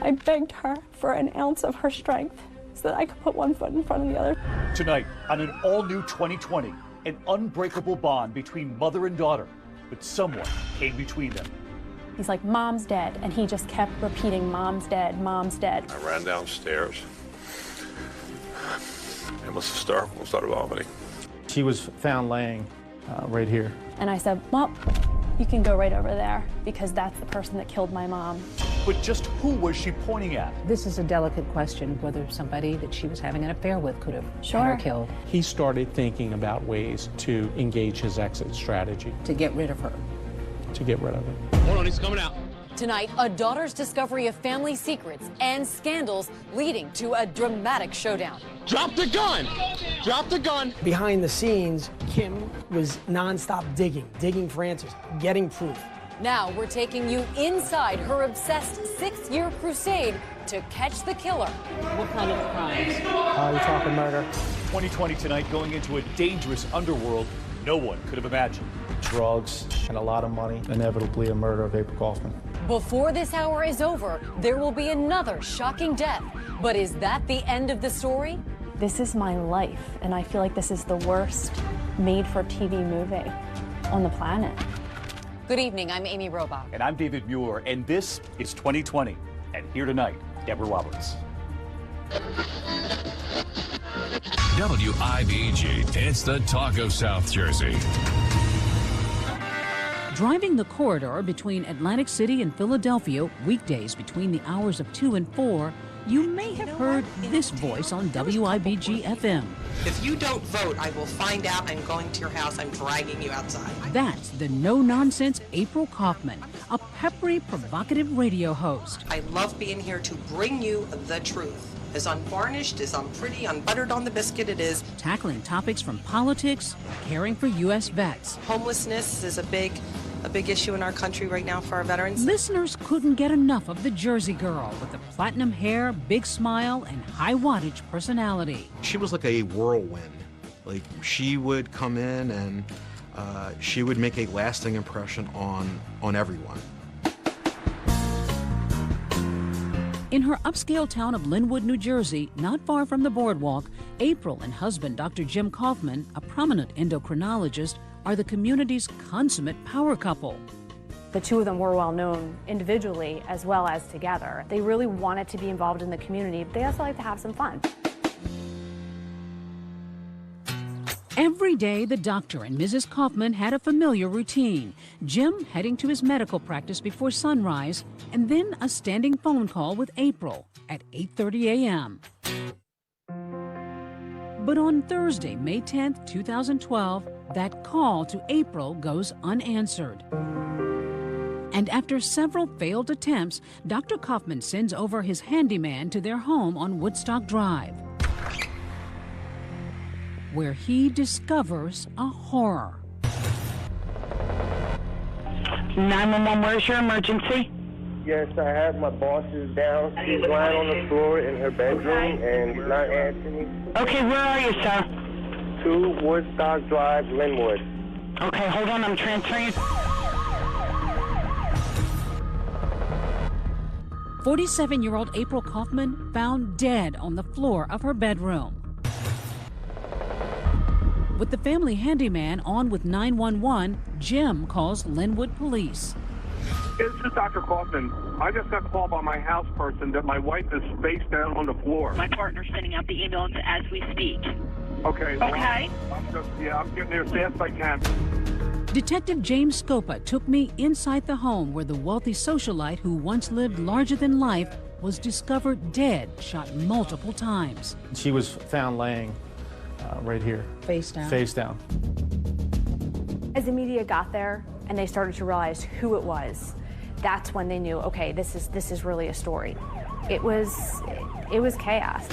I begged her for an ounce of her strength so that I could put one foot in front of the other. Tonight, on an all-new 2020, an unbreakable bond between mother and daughter, but someone came between them. He's like, Mom's dead, and he just kept repeating, Mom's dead, Mom's dead. I ran downstairs and was hysterical and started vomiting. She was found laying right here. And I said, well, you can go right over there because that's the person that killed my mom. But just who was she pointing at? This is a delicate question, whether somebody that she was having an affair with could have had her killed. He started thinking about ways to engage his exit strategy. To get rid of her. To get rid of her. Hold on, he's coming out. Tonight, a daughter's discovery of family secrets and scandals leading to a dramatic showdown. Drop the gun! Drop the gun! Behind the scenes, Kim was nonstop digging for answers, getting proof. Now we're taking you inside her obsessed 6-year crusade to catch the killer. What kind of crimes? You're talking murder. 2020 tonight going into a dangerous underworld no one could have imagined. Drugs and a lot of money, inevitably a murder of April Kaufman. Before this hour is over, there will be another shocking death. But is that the end of the story? This is my life, and I feel like this is the worst made-for-TV movie on the planet. Good evening, I'm Amy Robach. And I'm David Muir, and this is 2020. And here tonight, Deborah Roberts. WIBG, it's the talk of South Jersey. Driving the corridor between Atlantic City and Philadelphia weekdays between the hours of 2 and 4, you may have heard this voice on WIBG FM. If you don't vote, I will find out. I'm going to your house. I'm dragging you outside. That's the no-nonsense April Kaufman, a peppery, provocative radio host. I love being here to bring you the truth. As unvarnished, as unpretty, unbuttered on the biscuit it is. Tackling topics from politics, caring for U.S. vets. Homelessness is a big issue in our country right now for our veterans. Listeners couldn't get enough of the Jersey girl with the platinum hair, big smile, and high wattage personality. She was like a whirlwind. Like, she would come in and she would make a lasting impression on everyone. In her upscale town of Linwood, New Jersey, not far from the boardwalk, April and husband Dr. Jim Kaufman, a prominent endocrinologist, are the community's consummate power couple. The two of them were well known individually as well as together. They really wanted to be involved in the community, but they also like to have some fun. Every day, the doctor and Mrs. Kaufman had a familiar routine. Jim heading to his medical practice before sunrise, and then a standing phone call with April at 8:30 a.m. But on Thursday, May 10th, 2012, that call to April goes unanswered. And after several failed attempts, Dr. Kaufman sends over his handyman to their home on Woodstock Drive, where he discovers a horror. 911, where's your emergency? Yes, I have my bosses down. She's lying on the floor in her bedroom and he's not answering. Okay, where are you, sir? 2 Woodstock Drive, Linwood. Okay, hold on, I'm transferring you. 47-year-old April Kaufman found dead on the floor of her bedroom. With the family handyman on with 911, Jim calls Linwood police. This is Dr. Kaufman. I just got called by my house person that my wife is face down on the floor. My partner's sending out the ambulance as we speak. Okay. Okay. I'm getting there as fast as I can. Detective James Scopa took me inside the home where the wealthy socialite who once lived larger than life was discovered dead, shot multiple times. She was found laying right here. Face down. Face down. As the media got there and they started to realize who it was, that's when they knew, okay, this is really a story. It was chaos.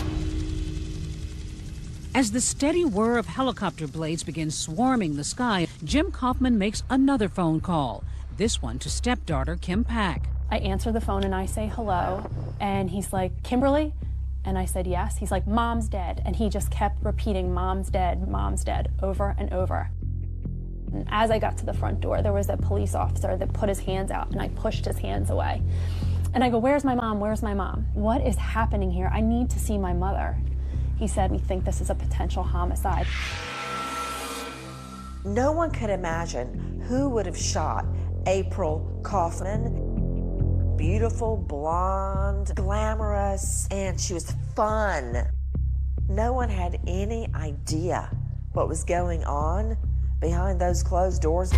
As the steady whir of helicopter blades begins swarming the sky, Jim Kaufman makes another phone call, this one to stepdaughter Kim Pack. I answer the phone and I say hello, and he's like, Kimberly? And I said yes. He's like, Mom's dead. And he just kept repeating, Mom's dead, over and over. And as I got to the front door, there was a police officer that put his hands out, and I pushed his hands away. And I go, where's my mom? Where's my mom? What is happening here? I need to see my mother. He said, we think this is a potential homicide. No one could imagine who would have shot April Kaufman. Beautiful, blonde, glamorous, and she was fun. No one had any idea what was going on behind those closed doors.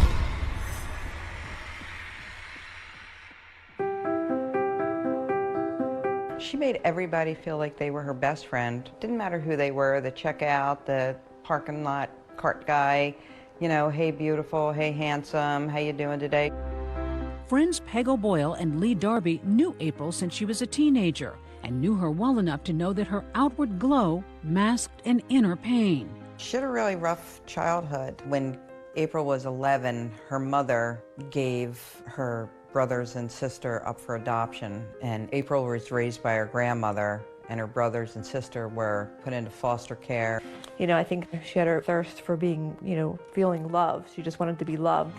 She made everybody feel like they were her best friend. Didn't matter who they were, the checkout, the parking lot cart guy, you know, hey beautiful, hey handsome, how you doing today? Friends Peg O'Boyle and Lee Darby knew April since she was a teenager and knew her well enough to know that her outward glow masked an inner pain. She had a really rough childhood. When April was 11, her mother gave her brothers and sister up for adoption, and April was raised by her grandmother, and her brothers and sister were put into foster care. You know, I think she had her thirst for being, you know, feeling loved. She just wanted to be loved.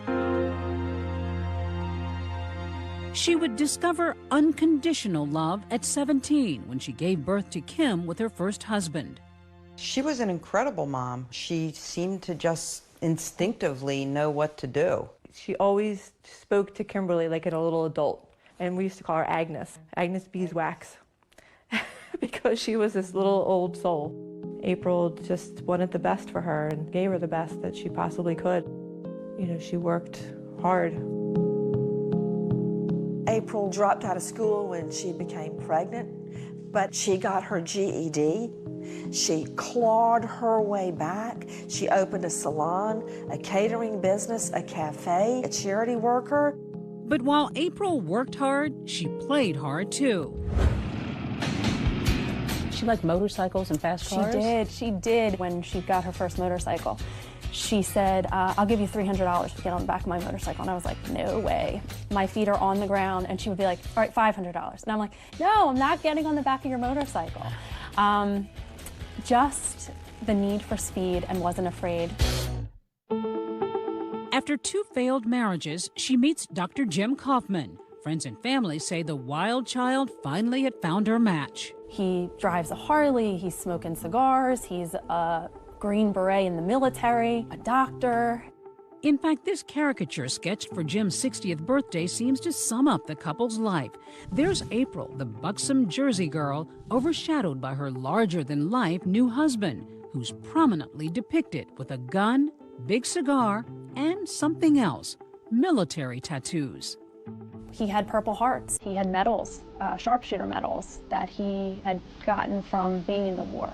She would discover unconditional love at 17 when she gave birth to Kim with her first husband. She was an incredible mom. She seemed to just instinctively know what to do. She always spoke to Kimberly like a little adult, and we used to call her Agnes, Agnes Beeswax, because she was this little old soul. April just wanted the best for her and gave her the best that she possibly could. You know, she worked hard. April dropped out of school when she became pregnant, but she got her GED. She clawed her way back. She opened a salon, a catering business, a cafe, a charity worker. But while April worked hard, she played hard too. She liked motorcycles and fast cars? She did. When she got her first motorcycle, she said, I'll give you $300 to get on the back of my motorcycle. And I was like, no way. My feet are on the ground. And she would be like, all right, $500. And I'm like, no, I'm not getting on the back of your motorcycle. Just the need for speed and wasn't afraid. After 2 failed marriages, she meets Dr. Jim Kaufman. Friends and family say the wild child finally had found her match. He drives a Harley, he's smoking cigars, he's a Green Beret in the military, a doctor. In fact, this caricature sketched for Jim's 60th birthday seems to sum up the couple's life. There's April, the buxom Jersey girl, overshadowed by her larger-than-life new husband, who's prominently depicted with a gun, big cigar, and something else, military tattoos. He had Purple Hearts. He had medals, sharpshooter medals, that he had gotten from being in the war.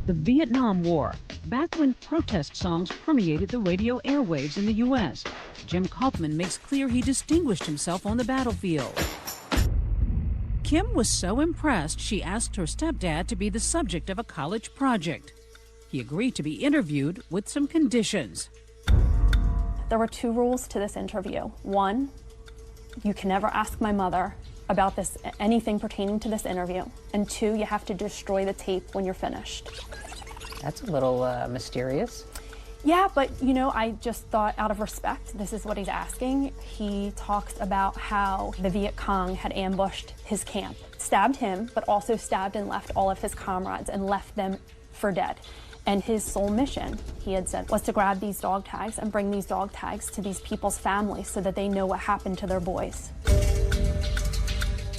The Vietnam War, back when protest songs permeated the radio airwaves in the U.S. Jim Kaufman makes clear he distinguished himself on the battlefield. Kim was so impressed, she asked her stepdad to be the subject of a college project. He agreed to be interviewed with some conditions. There were 2 rules to this interview. 1, you can never ask my mother about this, anything pertaining to this interview. And 2, you have to destroy the tape when you're finished. That's a little mysterious. Yeah, but you know, I just thought out of respect, this is what he's asking. He talks about how the Viet Cong had ambushed his camp, stabbed him, but also stabbed and left all of his comrades and left them for dead. And his sole mission, he had said, was to grab these dog tags and bring these dog tags to these people's families so that they know what happened to their boys.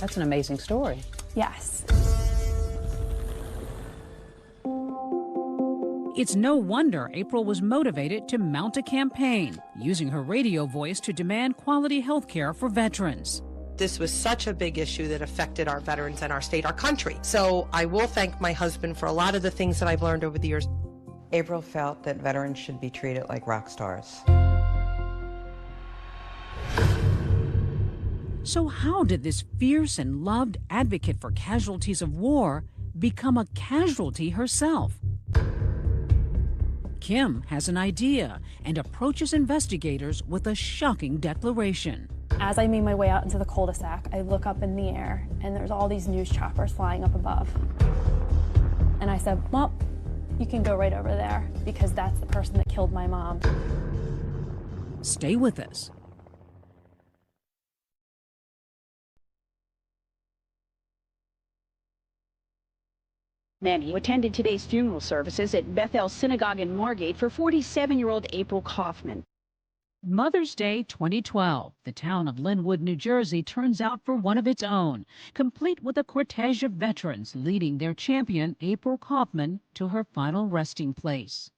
That's an amazing story. Yes. It's no wonder April was motivated to mount a campaign, using her radio voice to demand quality health care for veterans. This was such a big issue that affected our veterans and our state, our country. So I will thank my husband for a lot of the things that I've learned over the years. April felt that veterans should be treated like rock stars. So how did this fierce and loved advocate for casualties of war become a casualty herself? Kim has an idea and approaches investigators with a shocking declaration. As I made my way out into the cul-de-sac, I look up in the air and there's all these news choppers flying up above. And I said, well, You can go right over there because that's the person that killed my mom. Stay with us. Many who attended today's funeral services at Bethel Synagogue in Margate for 47-year-old April Kaufman. Mother's Day 2012, the town of Linwood, New Jersey turns out for one of its own, complete with a cortege of veterans leading their champion, April Kaufman, to her final resting place.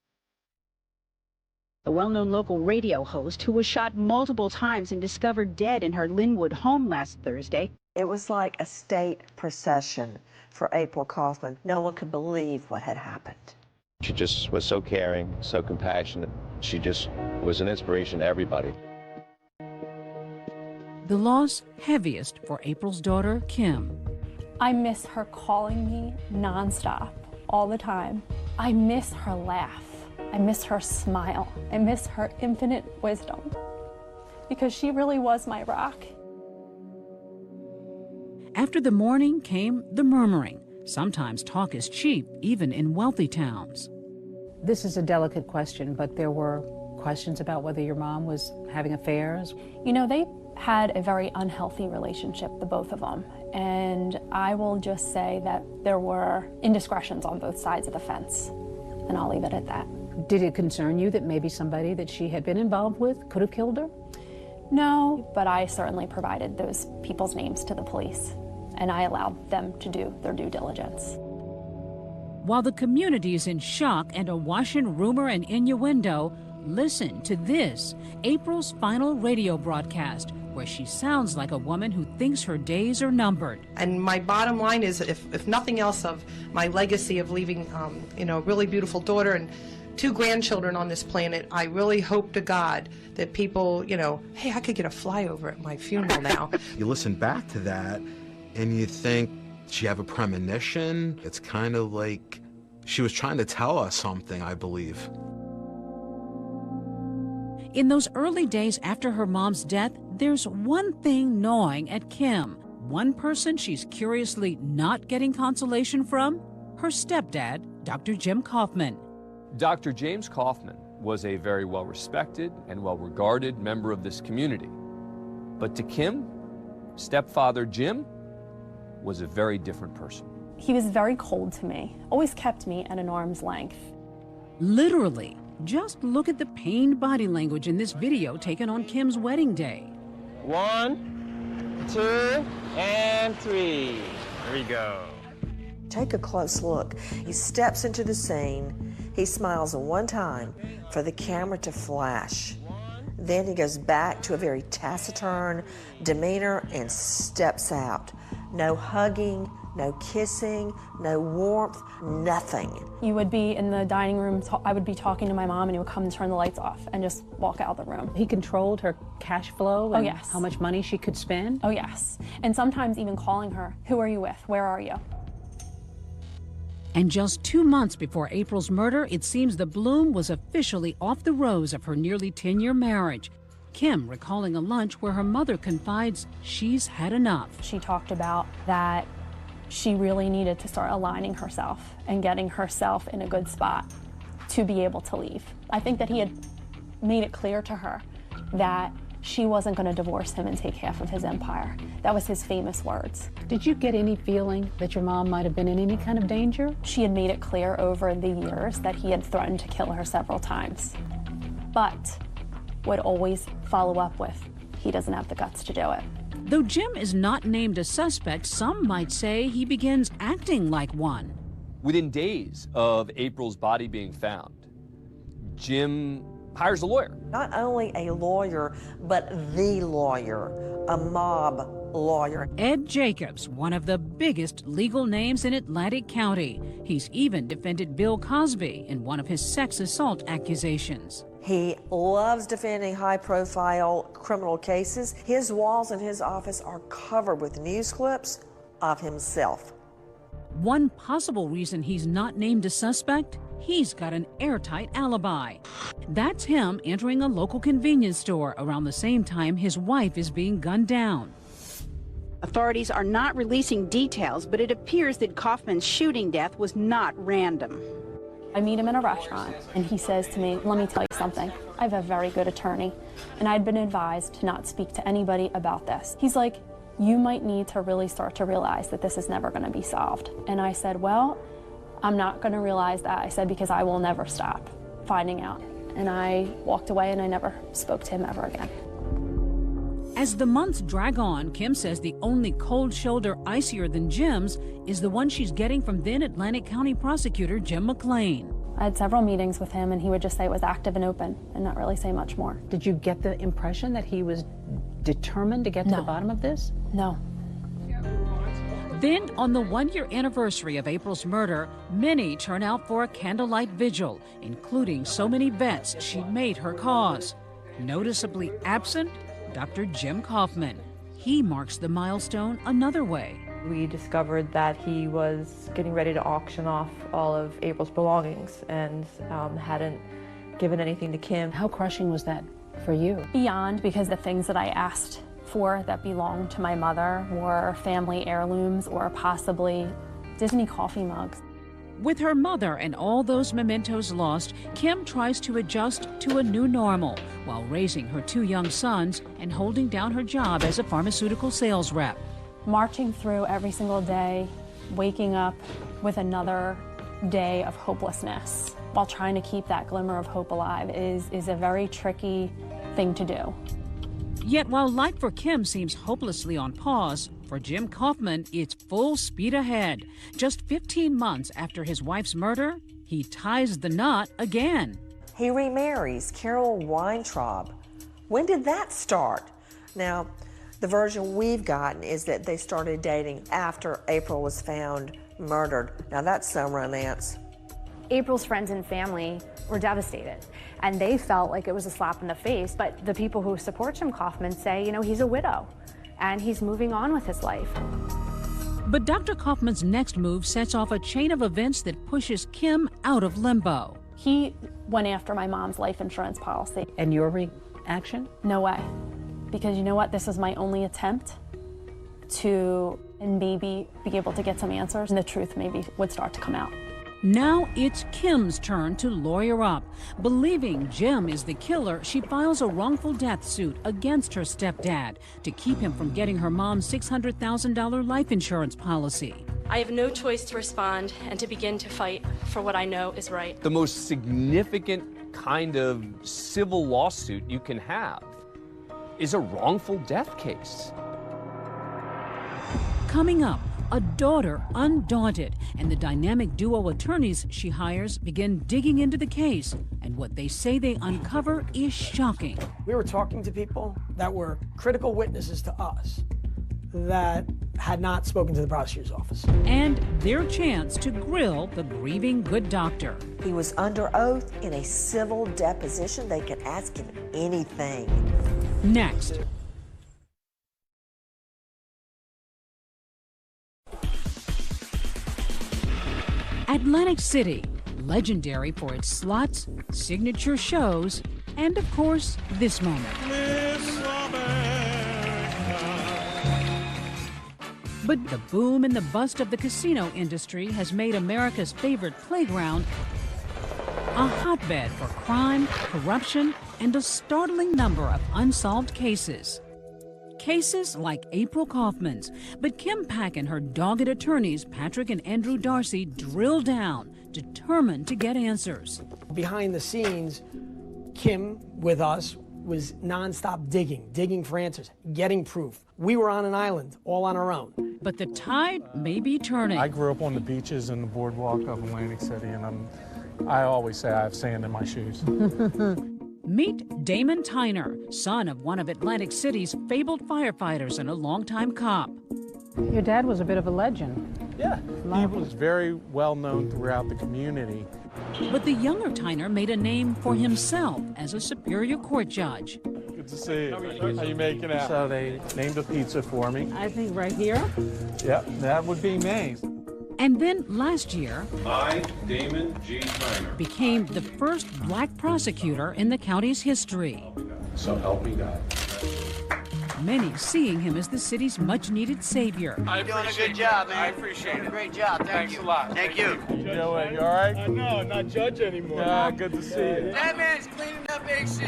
The well-known local radio host who was shot multiple times and discovered dead in her Linwood home last Thursday. It was like a state procession for April Kaufman. No one could believe what had happened. She just was so caring, so compassionate. She just was an inspiration to everybody. The loss heaviest for April's daughter, Kim. I miss her calling me nonstop, all the time. I miss her laugh. I miss her smile. I miss her infinite wisdom. Because she really was my rock. After the mourning came the murmuring. Sometimes talk is cheap, even in wealthy towns. This is a delicate question, but there were questions about whether your mom was having affairs. You know, they had a very unhealthy relationship, the both of them. And I will just say that there were indiscretions on both sides of the fence. And I'll leave it at that. Did it concern you that maybe somebody that she had been involved with could have killed her? No, but I certainly provided those people's names to the police, and I allowed them to do their due diligence. While the community is in shock and awash in rumor and innuendo, listen to this, April's final radio broadcast, where she sounds like a woman who thinks her days are numbered. And my bottom line is, if nothing else, of my legacy of leaving, a really beautiful daughter and 2 grandchildren on this planet, I really hope to God that people, hey, I could get a flyover at my funeral now. You listen back to that and you think, did she have a premonition? It's kind of like she was trying to tell us something, I believe. In those early days after her mom's death, there's one thing gnawing at Kim. One person she's curiously not getting consolation from? Her stepdad, Dr. Jim Kaufman. Dr. James Kaufman was a very well-respected and well-regarded member of this community. But to Kim, stepfather Jim was a very different person. He was very cold to me, always kept me at an arm's length. Literally. Just look at the pained body language in this video taken on Kim's wedding day. 1, 2, and 3. There we go. Take a close look. He steps into the scene. He smiles one time for the camera to flash. Then he goes back to a very taciturn demeanor and steps out. No hugging, no kissing, no warmth, nothing. You would be in the dining room, I would be talking to my mom, and he would come and turn the lights off and just walk out of the room. He controlled her cash flow and yes. How much money she could spend? Oh, yes. And sometimes even calling her, who are you with? Where are you? And just 2 months before April's murder, it seems the bloom was officially off the rose of her nearly 10-year marriage. Kim recalling a lunch where her mother confides she's had enough. She talked about that she really needed to start aligning herself and getting herself in a good spot to be able to leave. I think that he had made it clear to her that she wasn't going to divorce him and take half of his empire. That was his famous words. Did you get any feeling that your mom might have been in any kind of danger? She had made it clear over the years that he had threatened to kill her several times, but would always follow up with, he doesn't have the guts to do it. Though Jim is not named a suspect, some might say he begins acting like one. Within days of April's body being found, Jim hires a lawyer. Not only a lawyer, but the lawyer, a mob lawyer. Ed Jacobs, one of the biggest legal names in Atlantic County. He's even defended Bill Cosby in one of his sex assault accusations. He loves defending high-profile criminal cases. His walls in his office are covered with news clips of himself. One possible reason he's not named a suspect, he's got an airtight alibi. That's him entering a local convenience store around the same time his wife is being gunned down. Authorities are not releasing details, but it appears that Kaufman's shooting death was not random. I meet him in a restaurant, and he says to me, let me tell you something. I have a very good attorney, and I'd been advised to not speak to anybody about this. He's like, you might need to really start to realize that this is never going to be solved. And I said, well, I'm not going to realize that. I said, because I will never stop finding out. And I walked away, and I never spoke to him ever again. As the months drag on, Kim says the only cold shoulder icier than Jim's is the one she's getting from then Atlantic County prosecutor Jim McClain. I had several meetings with him, and he would just say it was active and open and not really say much more. Did you get the impression that he was determined to get to the bottom of this? No. Then, on the one-year anniversary of April's murder, many turn out for a candlelight vigil, including so many vets she'd made her cause. Noticeably absent, Dr. Jim Kaufman. He marks the milestone another way. We discovered that he was getting ready to auction off all of April's belongings and hadn't given anything to Kim. How crushing was that for you? Beyond, because the things that I asked for that belonged to my mother were family heirlooms or possibly Disney coffee mugs. With her mother and all those mementos lost, Kim tries to adjust to a new normal while raising her 2 young sons and holding down her job as a pharmaceutical sales rep. Marching through every single day, waking up with another day of hopelessness while trying to keep that glimmer of hope alive is a very tricky thing to do. Yet while life for Kim seems hopelessly on pause, for Jim Kaufman, it's full speed ahead. Just 15 months after his wife's murder, he ties the knot again. He remarries Carol Weintraub. When did that start? Now, the version we've gotten is that they started dating after April was found murdered. Now that's some romance. April's friends and family were devastated, and they felt like it was a slap in the face, but the people who support Jim Kaufman say, you know, he's a widow, and he's moving on with his life. But Dr. Kaufman's next move sets off a chain of events that pushes Kim out of limbo. He went after my mom's life insurance policy. And your reaction? No way. Because you know what? This was my only attempt to maybe be able to get some answers, and the truth maybe would start to come out. Now it's Kim's turn to lawyer up. Believing Jim is the killer, she files a wrongful death suit against her stepdad to keep him from getting her mom's $600,000 life insurance policy. I have no choice to respond and to begin to fight for what I know is right. The most significant kind of civil lawsuit you can have is a wrongful death case. Coming up, a daughter undaunted, and the dynamic duo attorneys she hires begin digging into the case, and what they say they uncover is shocking. We were talking to people that were critical witnesses to us that had not spoken to the prosecutor's office. And their chance to grill the grieving good doctor. He was under oath in a civil deposition. They could ask him anything. Next. Atlantic City, legendary for its slots, signature shows, and of course, this moment. But the boom and the bust of the casino industry has made America's favorite playground a hotbed for crime, corruption, and a startling number of unsolved cases. Cases like April Kaufman's, but Kim Pack and her dogged attorneys, Patrick and Andrew Darcy, drill down, determined to get answers. Behind the scenes, Kim, with us, was nonstop digging for answers, getting proof. We were on an island, all on our own. But the tide may be turning. I grew up on the beaches and the boardwalk of Atlantic City, and I always say I have sand in my shoes. Meet Damon Tyner, son of one of Atlantic City's fabled firefighters and a longtime cop. Your dad was a bit of a legend. Yeah, he was very well known throughout the community. But the younger Tyner made a name for himself as a Superior Court judge. Good to see you. How you making out? So they named a pizza for me. I think right here. Yep, that would be me. And then last year, I, Damon G. Tyner, became the first black prosecutor in the county's history. So help me God. many seeing him as the city's much-needed savior. You're doing a good job, man. I appreciate it. Great job. Thank you. Thanks a lot. Thank you. You doing? You all right? I know, not judge anymore. Yeah, good to see you. That man's cleaning up AC.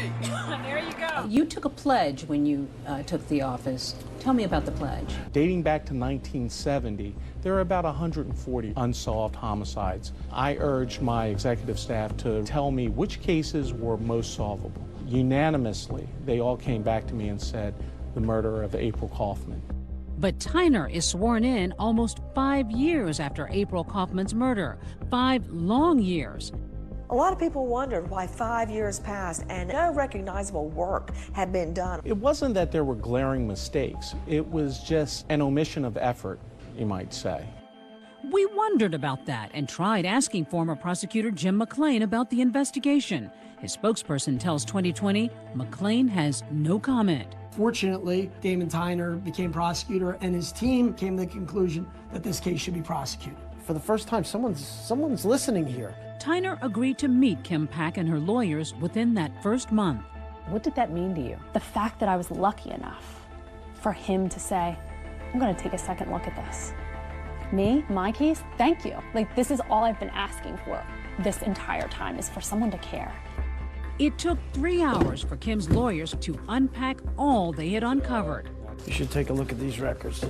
There you go. You took a pledge when you took the office. Tell me about the pledge. Dating back to 1970, there are about 140 unsolved homicides. I urged my executive staff to tell me which cases were most solvable. Unanimously, they all came back to me and said the murder of April Kaufman. But Tyner is sworn in almost 5 years after April Kaufman's murder. 5 long years. A lot of people wondered why 5 years passed and no recognizable work had been done. It wasn't that there were glaring mistakes. It was just an omission of effort, you might say. We wondered about that and tried asking former prosecutor Jim McClain about the investigation. His spokesperson tells 2020 McClain has no comment. Fortunately, Damon Tyner became prosecutor and his team came to the conclusion that this case should be prosecuted. For the first time, someone's listening here. Tyner agreed to meet Kim Pack and her lawyers within that first month. What did that mean to you? The fact that I was lucky enough for him to say, I'm going to take a second look at this. Me, my case, thank you. Like, this is all I've been asking for this entire time, is for someone to care. It took 3 hours for Kim's lawyers to unpack all they had uncovered. You should take a look at these records.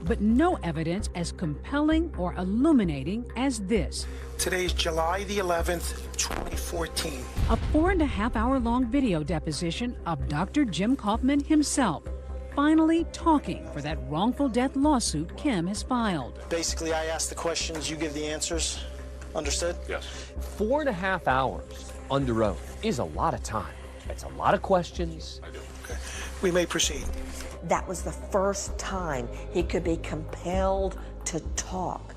But no evidence as compelling or illuminating as this. Today's July the 11th, 2014. A 4.5-hour-long video deposition of Dr. Jim Kaufman himself, finally talking for that wrongful death lawsuit Kim has filed. Basically, I ask the questions, you give the answers. Understood? Yes. 4.5 hours under oath is a lot of time. It's a lot of questions. I do. Okay. We may proceed. That was the first time he could be compelled to talk.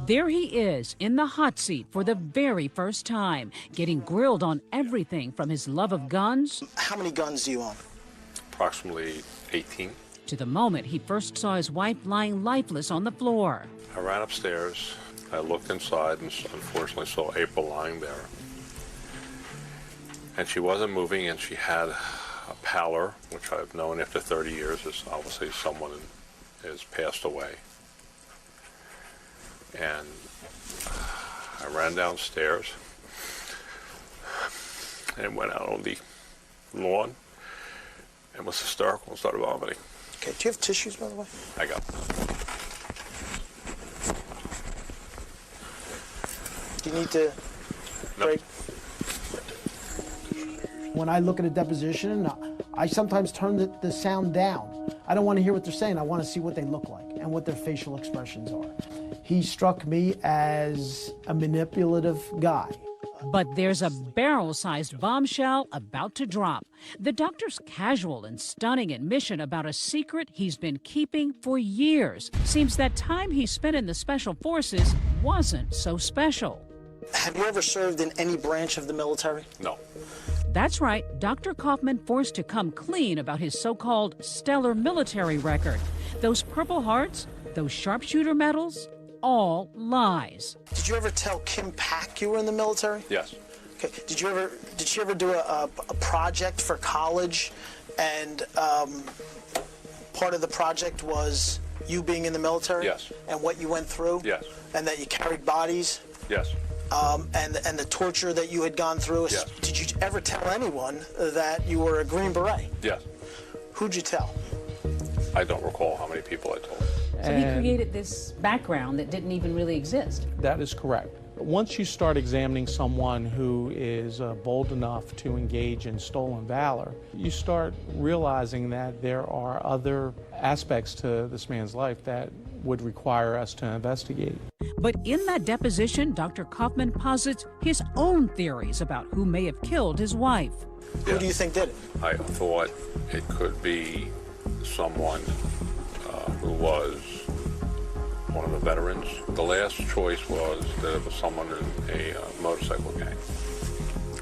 There he is in the hot seat for the very first time, getting grilled on everything from his love of guns. How many guns do you own? Approximately 18. To the moment he first saw his wife lying lifeless on the floor. I ran upstairs. I looked inside and unfortunately saw April lying there. And she wasn't moving, and she had a pallor, which I've known after 30 years is obviously someone has passed away. And I ran downstairs and went out on the lawn and was hysterical and started vomiting. Okay, do you have tissues, by the way? I got them. Do you need to break? When I look at a deposition, I sometimes turn the sound down. I don't want to hear what they're saying. I want to see what they look like and what their facial expressions are. He struck me as a manipulative guy. But there's a barrel-sized bombshell about to drop. The doctor's casual and stunning admission about a secret he's been keeping for years. Seems that time he spent in the Special Forces wasn't so special. Have you ever served in any branch of the military? No. That's right, Dr. Kaufman forced to come clean about his so-called stellar military record. Those Purple Hearts, those sharpshooter medals, all lies. Did you ever tell Kim Pack you were in the military? Yes. Okay. Did she ever do a project for college, and part of the project was you being in the military? Yes. And what you went through? Yes. And that you carried bodies? Yes. And the torture that you had gone through? Yes. Did you ever tell anyone that you were a Green Beret? Yes. Who'd you tell? I don't recall how many people I told. So he created this background that didn't even really exist. That is correct. Once you start examining someone who is bold enough to engage in stolen valor, you start realizing that there are other aspects to this man's life that would require us to investigate. But in that deposition, Dr. Kaufman posits his own theories about who may have killed his wife. Who do you think did it? I thought it could be someone who was one of the veterans. The last choice was that it was someone in a motorcycle gang.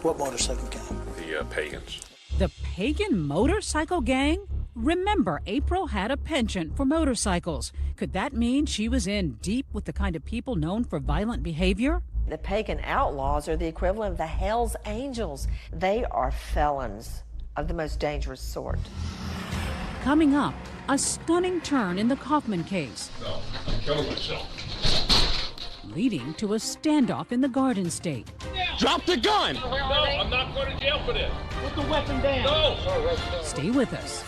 What motorcycle gang? The Pagans. The Pagan motorcycle gang? Remember, April had a penchant for motorcycles. Could that mean she was in deep with the kind of people known for violent behavior? The pagan outlaws are the equivalent of the Hells Angels. They are felons of the most dangerous sort. Coming up, a stunning turn in the Kaufman case. No, I'm killing myself. Leading to a standoff in the Garden State. Drop the gun! No, I'm not going to jail for this. Put the weapon down. No! Stay with us.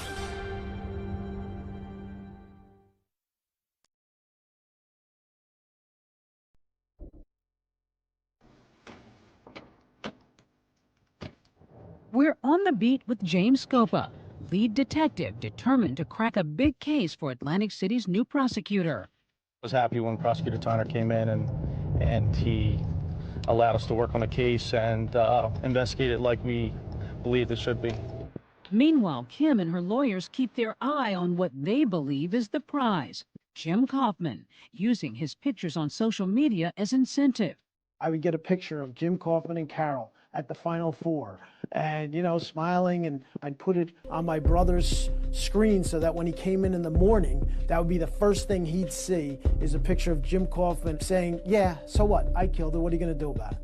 We're on the beat with James Scopa, lead detective determined to crack a big case for Atlantic City's new prosecutor. I was happy when Prosecutor Tyner came in and he allowed us to work on the case and investigate it like we believed it should be. Meanwhile, Kim and her lawyers keep their eye on what they believe is the prize, Jim Kaufman, using his pictures on social media as incentive. I would get a picture of Jim Kaufman and Carol at the Final Four and, you know, smiling, and I'd put it on my brother's screen so that when he came in the morning, that would be the first thing he'd see is a picture of Jim Kaufman saying, yeah, so what? I killed her. What are you going to do about it?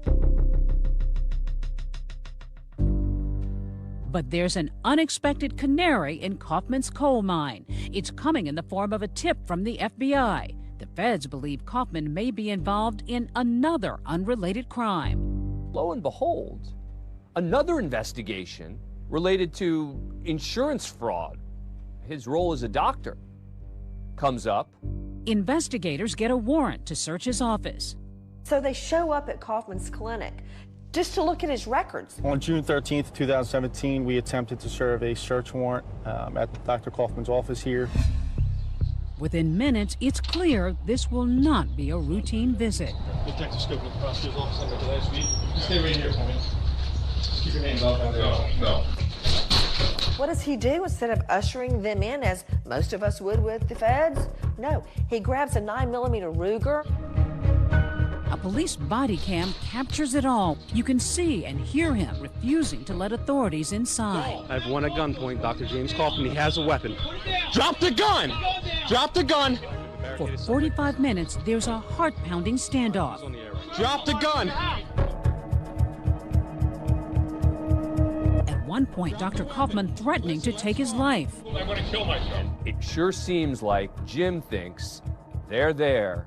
But there's an unexpected canary in Kaufman's coal mine. It's coming in the form of a tip from the FBI. The feds believe Kaufman may be involved in another unrelated crime. Lo and behold, another investigation related to insurance fraud, his role as a doctor, comes up. Investigators get a warrant to search his office. So they show up at Kaufman's clinic just to look at his records. On June 13th, 2017, we attempted to serve a search warrant at Dr. Kaufman's office here. Within minutes, it's clear this will not be a routine visit. Detective Scopa at the prosecutor's office under the last week. Stay right here for me. Just keep your hands off out there. No. What does he do instead of ushering them in as most of us would with the feds? No, he grabs a 9mm Ruger. A police body cam captures it all. You can see and hear him refusing to let authorities inside. I have one at gunpoint, Dr. James Kaufman. He has a weapon. Drop the gun! Drop the gun! For 45 minutes, there's a heart-pounding standoff. Drop the gun! At one point, Dr. Kaufman threatening to take his life. I'm going to kill myself. It sure seems like Jim thinks they're there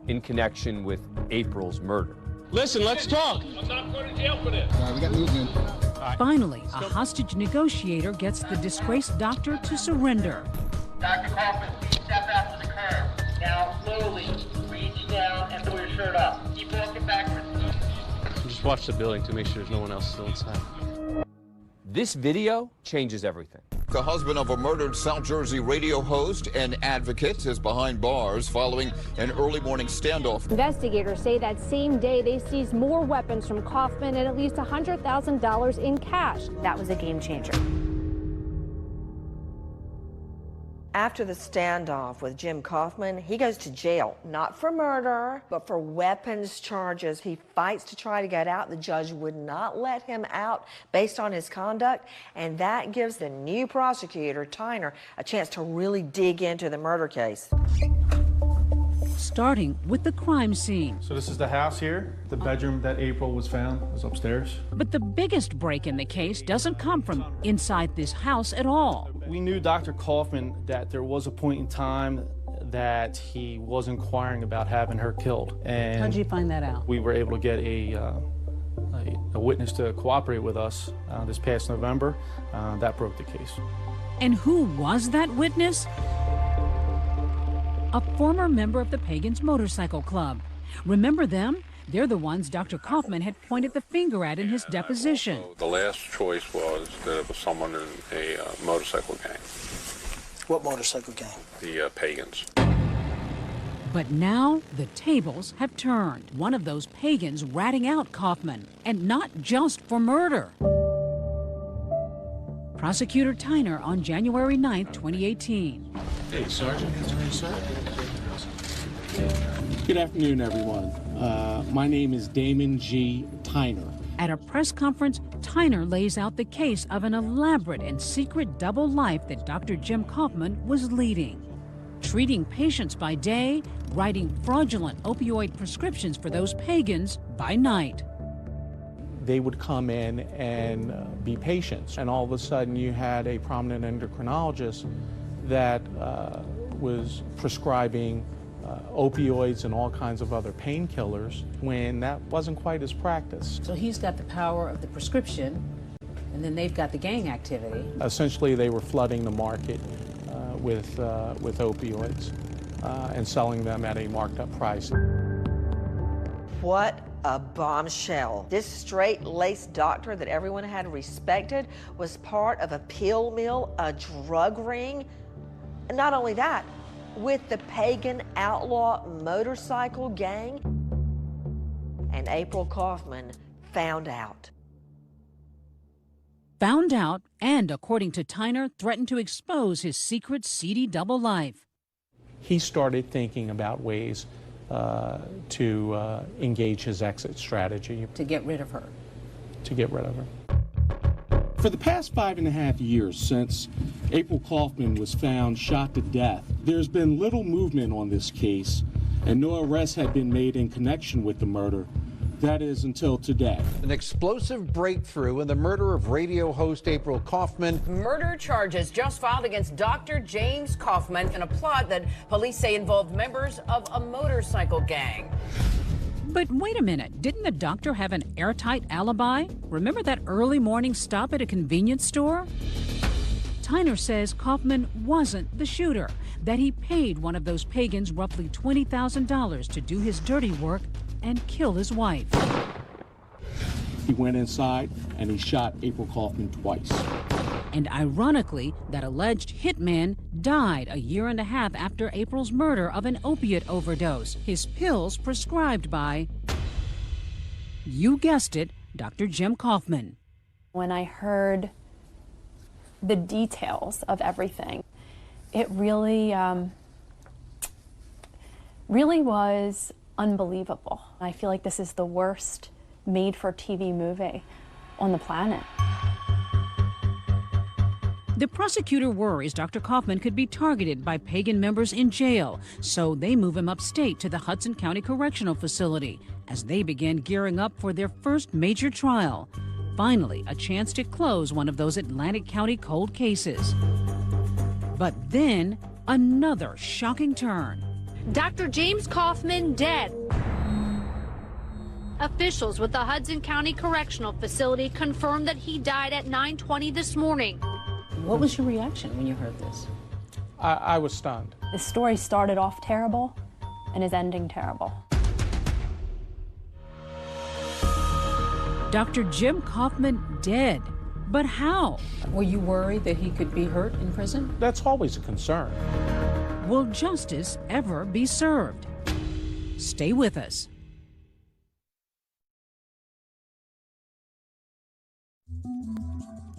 in connection with April's murder. Listen, let's talk. I'm not going to jail for this. We got movement. Finally, a hostage negotiator gets the disgraced doctor to surrender. Dr. Kaufman, step out to the curb. Now, slowly, reach down and pull your shirt up. Keep walking backwards. Just watch the building to make sure there's no one else still inside. This video changes everything. The husband of a murdered South Jersey radio host and advocate is behind bars following an early morning standoff. Investigators say that same day they seized more weapons from Kaufman and at least $100,000 in cash. That was a game changer. After the standoff with Jim Kaufman, he goes to jail, not for murder, but for weapons charges. He fights to try to get out. The judge would not let him out based on his conduct, and that gives the new prosecutor, Tyner, a chance to really dig into the murder case. Starting with the crime scene. So this is the house here. The bedroom that April was found was upstairs. But the biggest break in the case doesn't come from inside this house at all. We knew Dr. Kaufman that there was a point in time that he was inquiring about having her killed. And how'd you find that out? We were able to get a witness to cooperate with us this past November. That broke the case. And who was that witness? A former member of the Pagans Motorcycle Club. Remember them? They're the ones Dr. Kaufman had pointed the finger at in his deposition. The last choice was that it was someone in a motorcycle gang. What motorcycle gang? The Pagans. But now the tables have turned. One of those pagans ratting out Kaufman, and not just for murder. Prosecutor Tyner on January 9th, 2018. Hey, Sergeant. Good afternoon, everyone. My name is Damon G. Tyner. At a press conference, Tyner lays out the case of an elaborate and secret double life that Dr. Jim Kaufman was leading. Treating patients by day, writing fraudulent opioid prescriptions for those pagans by night. they would come in and be patients. And all of a sudden you had a prominent endocrinologist that was prescribing opioids and all kinds of other painkillers when that wasn't quite his practice. So he's got the power of the prescription, and then they've got the gang activity. Essentially, they were flooding the market with opioids and selling them at a marked up price. What a bombshell. This straight-laced doctor that everyone had respected was part of a pill mill, a drug ring. And not only that, with the pagan outlaw motorcycle gang. And April Kaufman found out. Found out and, according to Tyner, threatened to expose his secret seedy double life. He started thinking about ways to engage his exit strategy. To get rid of her. To get rid of her. For the past 5.5 years since April Kaufman was found shot to death, there's been little movement on this case, and no arrests had been made in connection with the murder. That is until today. An explosive breakthrough in the murder of radio host April Kaufman. Murder charges just filed against Dr. James Kaufman in a plot that police say involved members of a motorcycle gang. But wait a minute, didn't the doctor have an airtight alibi? Remember that early morning stop at a convenience store? Tyner says Kaufman wasn't the shooter, that he paid one of those pagans roughly $20,000 to do his dirty work and kill his wife. He went inside and he shot April Kaufman twice. And ironically, that alleged hitman died a year and a half after April's murder of an opiate overdose. His pills prescribed by, you guessed it, Dr. Jim Kaufman. When I heard the details of everything, it really was unbelievable. I feel like this is the worst made-for-TV movie on the planet. The prosecutor worries Dr. Kaufman could be targeted by pagan members in jail, so they move him upstate to the Hudson County Correctional Facility as they begin gearing up for their first major trial. Finally, a chance to close one of those Atlantic County cold cases. But then, another shocking turn. Dr. James Kaufman dead. Officials with the Hudson County Correctional Facility confirmed that he died at 9:20 this morning. What was your reaction when you heard this? I was stunned. The story started off terrible and is ending terrible. Dr. Jim Kaufman dead. But how? Were you worried that he could be hurt in prison? That's always a concern. Will justice ever be served? Stay with us.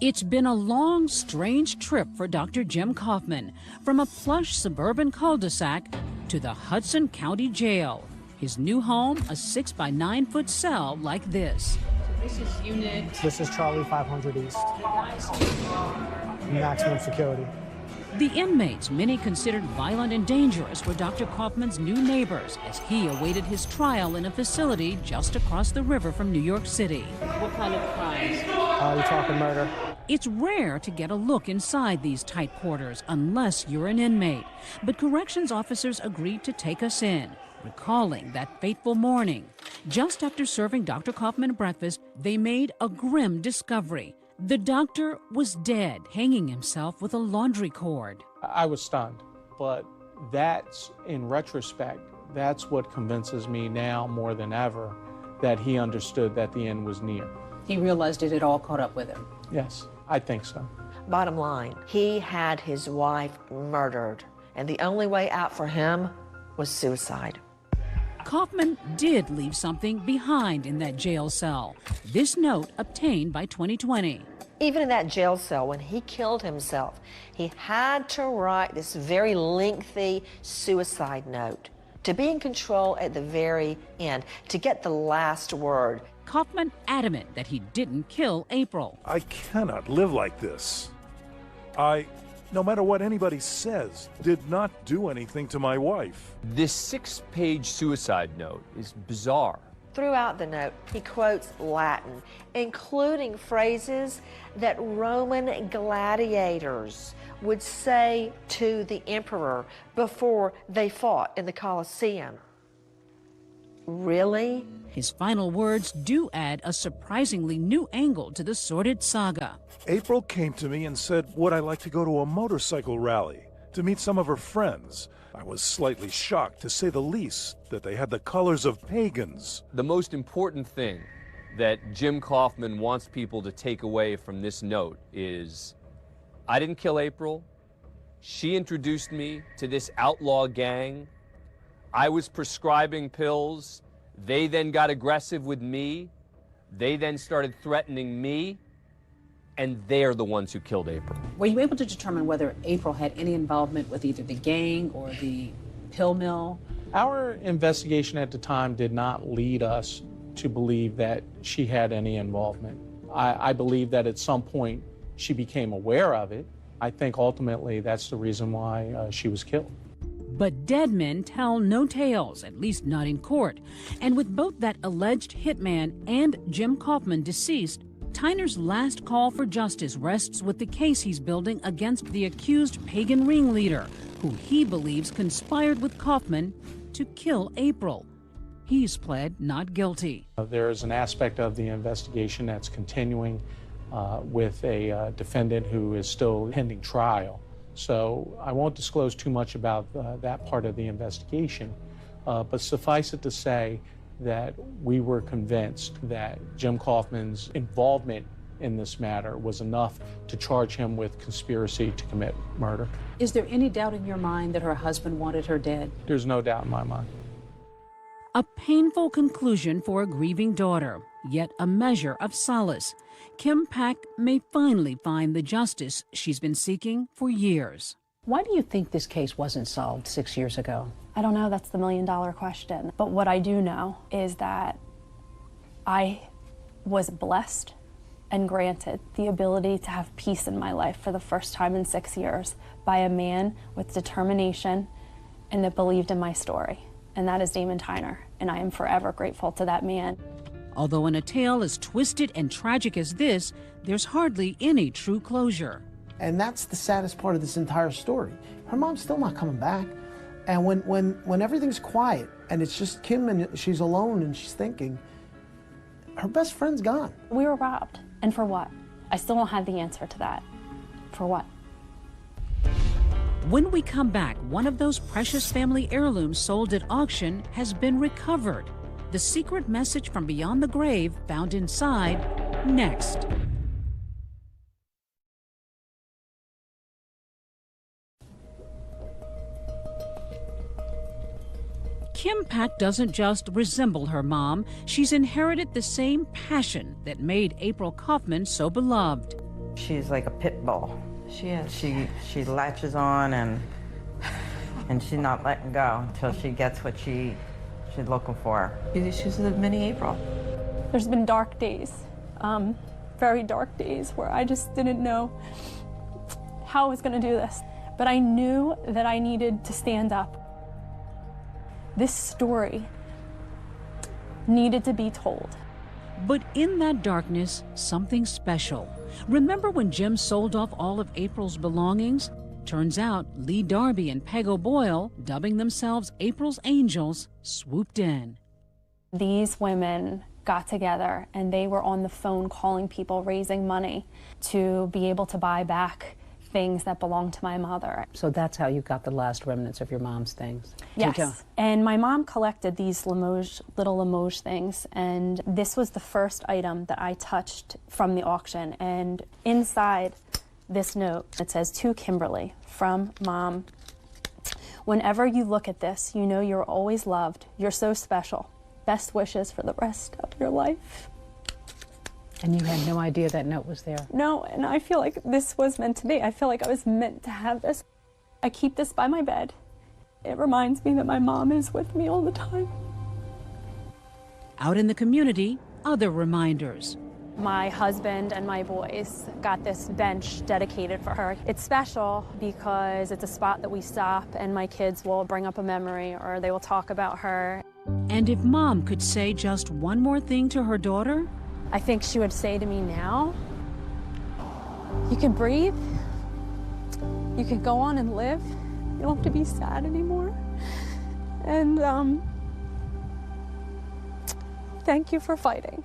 It's been a long, strange trip for Dr. Jim Kaufman, from a plush suburban cul-de-sac to the Hudson County Jail. His new home, a 6 by 9 foot cell like this. This is unit. This is Charlie 500 East. Maximum security. The inmates, many considered violent and dangerous, were Dr. Kaufman's new neighbors as he awaited his trial in a facility just across the river from New York City. What kind of crimes? You're talking murder. It's rare to get a look inside these tight quarters unless you're an inmate, but corrections officers agreed to take us in, recalling that fateful morning. Just after serving Dr. Kaufman breakfast, they made a grim discovery. The doctor was dead, hanging himself with a laundry cord. I was stunned, but that's, in retrospect, that's what convinces me now more than ever that he understood that the end was near. He realized it had all caught up with him. Yes, I think so. Bottom line, he had his wife murdered, and the only way out for him was suicide. Kaufman did leave something behind in that jail cell. This note obtained by 2020. Even in that jail cell, when he killed himself, he had to write this very lengthy suicide note to be in control at the very end, to get the last word. Kaufman adamant that he didn't kill April. I cannot live like this. No matter what anybody says, did not do anything to my wife. This 6-page suicide note is bizarre Throughout the note, he quotes Latin, including phrases that Roman gladiators would say to the emperor before they fought in the Colosseum. Really? His final words do add a surprisingly new angle to the sordid saga. April came to me and said, would I like to go to a motorcycle rally to meet some of her friends? I was slightly shocked, to say the least, that they had the colors of pagans. The most important thing that Jim Kaufman wants people to take away from this note is, I didn't kill April. She introduced me to this outlaw gang. I was prescribing pills. They then got aggressive with me. They then started threatening me. And they're the ones who killed April. Were you able to determine whether April had any involvement with either the gang or the pill mill? Our investigation at the time did not lead us to believe that she had any involvement. I believe that at some point she became aware of it. I think ultimately that's the reason why she was killed. But dead men tell no tales, at least not in court. And with both that alleged hitman and Jim Kaufman deceased, Tyner's last call for justice rests with the case he's building against the accused pagan ringleader, who he believes conspired with Kaufman to kill April. He's pled not guilty. There is an aspect of the investigation that's continuing with a defendant who is still pending trial. So I won't disclose too much about that part of the investigation, but suffice it to say that we were convinced that Jim Kaufman's involvement in this matter was enough to charge him with conspiracy to commit murder. Is there any doubt in your mind that her husband wanted her dead? There's no doubt in my mind. A painful conclusion for a grieving daughter, yet a measure of solace. Kim Pack may finally find the justice she's been seeking for years. Why do you think this case wasn't solved 6 years ago? I don't know, that's the million-dollar question. But what I do know is that I was blessed and granted the ability to have peace in my life for the first time in 6 years by a man with determination and that believed in my story. And that is Damon Tyner, and I am forever grateful to that man. Although in a tale as twisted and tragic as this, there's hardly any true closure. And that's the saddest part of this entire story. Her mom's still not coming back. And when everything's quiet and it's just Kim and she's alone and she's thinking, her best friend's gone. We were robbed. And for what? I still don't have the answer to that. For what? When we come back, one of those precious family heirlooms sold at auction has been recovered. The secret message from beyond the grave found inside, next. Kim Pack doesn't just resemble her mom, she's inherited the same passion that made April Kaufman so beloved. She's like a pit bull. She is. She latches on and she's not letting go until she gets what she's looking for. She's a mini April. There's been dark days, very dark days where I just didn't know how I was going to do this. But I knew that I needed to stand up. This story needed to be told. But in that darkness, something special. Remember when Jim sold off all of April's belongings? Turns out Lee Darby and Peg O'Boyle, dubbing themselves April's Angels, swooped in. These women got together and they were on the phone calling people, raising money to be able to buy back things that belonged to my mother. So that's how you got the last remnants of your mom's things? Yes, and my mom collected these little Limoges things, and this was the first item that I touched from the auction. And inside this note, it says, "To Kimberly, from Mom. Whenever you look at this, you know you're always loved. You're so special. Best wishes for the rest of your life." And you had no idea that note was there? No, and I feel like this was meant to be. I feel like I was meant to have this. I keep this by my bed. It reminds me that my mom is with me all the time. Out in the community, other reminders. My husband and my boys got this bench dedicated for her. It's special because it's a spot that we stop and my kids will bring up a memory or they will talk about her. And if Mom could say just one more thing to her daughter? I think she would say to me now, you can breathe, you can go on and live, you don't have to be sad anymore. And thank you for fighting.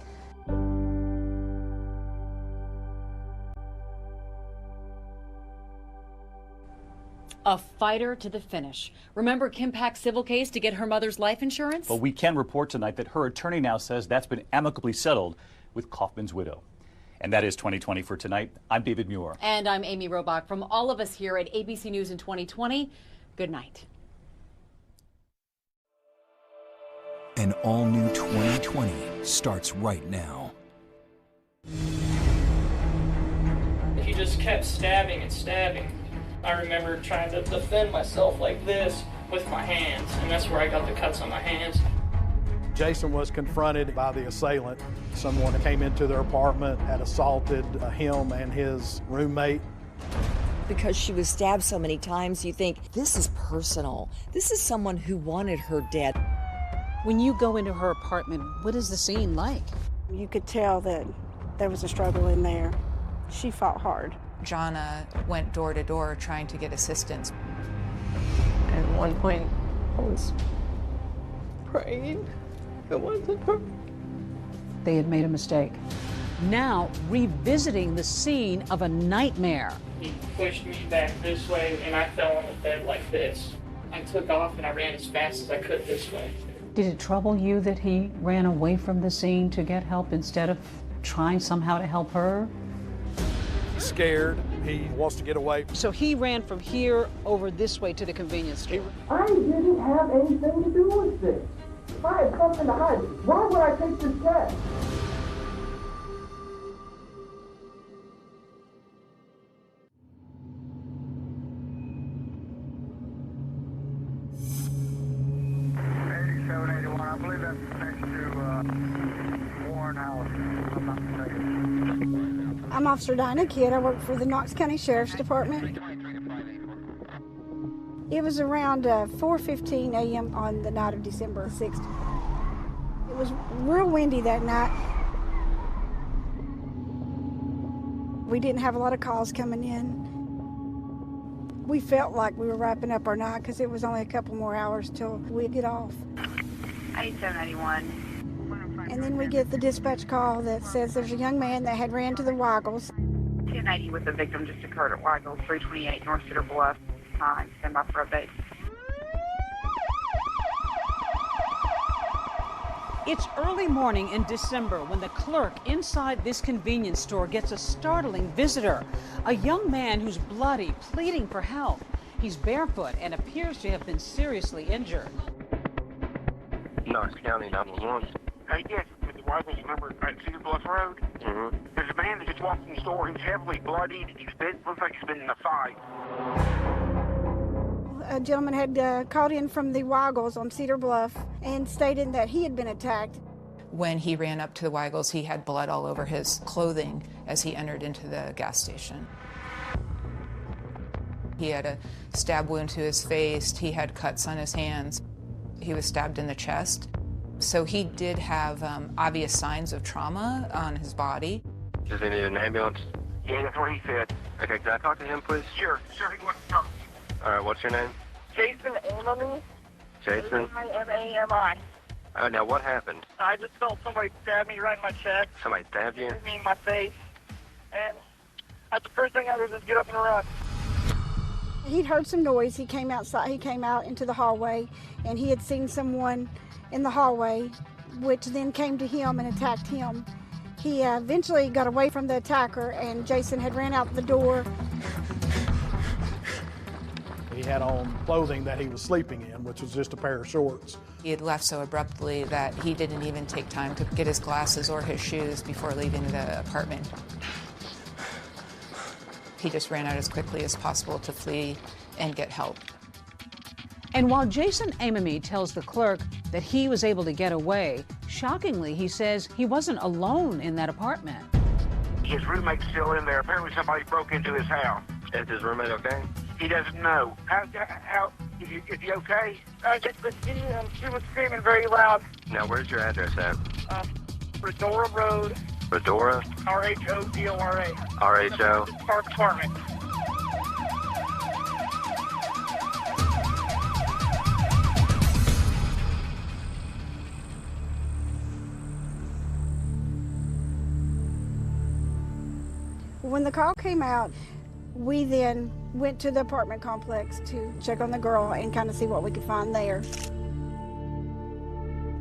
A fighter to the finish. Remember Kim Pack's civil case to get her mother's life insurance? But we can report tonight that her attorney now says that's been amicably settled with Kaufman's widow. And that is 2020 for tonight. I'm David Muir. And I'm Amy Robach. From all of us here at ABC News in 2020, good night. An all-new 2020 starts right now. He just kept stabbing and stabbing. I remember trying to defend myself like this with my hands, and that's where I got the cuts on my hands. Jason was confronted by the assailant. Someone came into their apartment, had assaulted him and his roommate. Because she was stabbed so many times, you think, this is personal. This is someone who wanted her dead. When you go into her apartment, what is the scene like? You could tell that there was a struggle in there. She fought hard. Jonna went door to door trying to get assistance. At one point, I was praying. It wasn't her. They had made a mistake. Now, revisiting the scene of a nightmare. He pushed me back this way, and I fell on the bed like this. I took off, and I ran as fast as I could this way. Did it trouble you that he ran away from the scene to get help instead of trying somehow to help her? Scared, he wants to get away. So he ran from here over this way to the convenience store. I didn't have anything to do with this. I had something to hide. Why would I take this test? I believe that's next to Warren House, if I'm not mistaken. I'm Officer Dinah Kidd. I work for the Knox County Sheriff's Department. It was around 4:15 a.m. on the night of December 6th. It was real windy that night. We didn't have a lot of calls coming in. We felt like we were wrapping up our night because it was only a couple more hours till we'd get off. 8791. And then we get the dispatch call that says there's a young man that had ran to the Weigels. 1080 with the victim just occurred at Weigels, 328 North Cedar Bluff. Time, stand by for update. It's early morning in December when the clerk inside this convenience store gets a startling visitor. A young man who's bloody, pleading for help. He's barefoot and appears to have been seriously injured. Knox County 911. Yes, Mr. Weigels, remember at Cedar Bluff Road? Mm-hmm. There's a man that just walked in the store. He's heavily bloodied. Looks like he's been in a fight. A gentleman had called in from the Weigels on Cedar Bluff and stated that he had been attacked. When he ran up to the Weigels, he had blood all over his clothing as he entered into the gas station. He had a stab wound to his face. He had cuts on his hands. He was stabbed in the chest. So he did have obvious signs of trauma on his body. Does he need an ambulance? Yeah, that's what he said. Okay, can I talk to him, please? Sure, he wants to talk. All right, what's your name? Jason Amami. Jason? Amami. Now, what happened? I just felt somebody stab me right in my chest. Somebody stabbed you? Me in my face. And that's the first thing I did was get up and run. He'd heard some noise. He came outside. He came out into the hallway, and he had seen someone in the hallway, which then came to him and attacked him. He eventually got away from the attacker, and Jason had ran out the door. He had on clothing that he was sleeping in, which was just a pair of shorts. He had left so abruptly that he didn't even take time to get his glasses or his shoes before leaving the apartment. He just ran out as quickly as possible to flee and get help. And while Jason Amami tells the clerk that he was able to get away, shockingly, he says he wasn't alone in that apartment. His roommate's still in there. Apparently somebody broke into his house. Is his roommate okay? He doesn't know. Is he okay? She was screaming very loud. Now, where's your address at? Redora Road. Redora? R-H-O-D-O-R-A. R-H-O? Park Apartment. When the call came out, we then went to the apartment complex to check on the girl and kind of see what we could find there.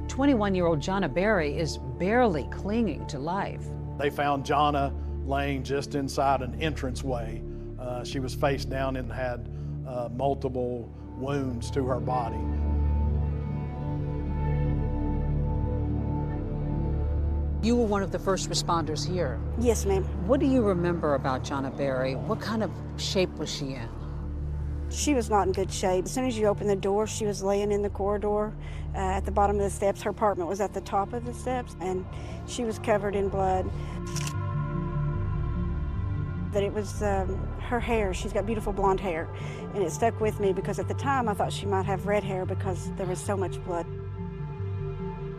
21-year-old Jonna Berry is barely clinging to life. They found Jonna laying just inside an entranceway. She was face down and had multiple wounds to her body. You were one of the first responders here. Yes, ma'am. What do you remember about Jonna Berry? What kind of shape was she in? She was not in good shape. As soon as you opened the door, she was laying in the corridor at the bottom of the steps. Her apartment was at the top of the steps, and she was covered in blood. But it was her hair. She's got beautiful blonde hair, and it stuck with me because at the time I thought she might have red hair because there was so much blood.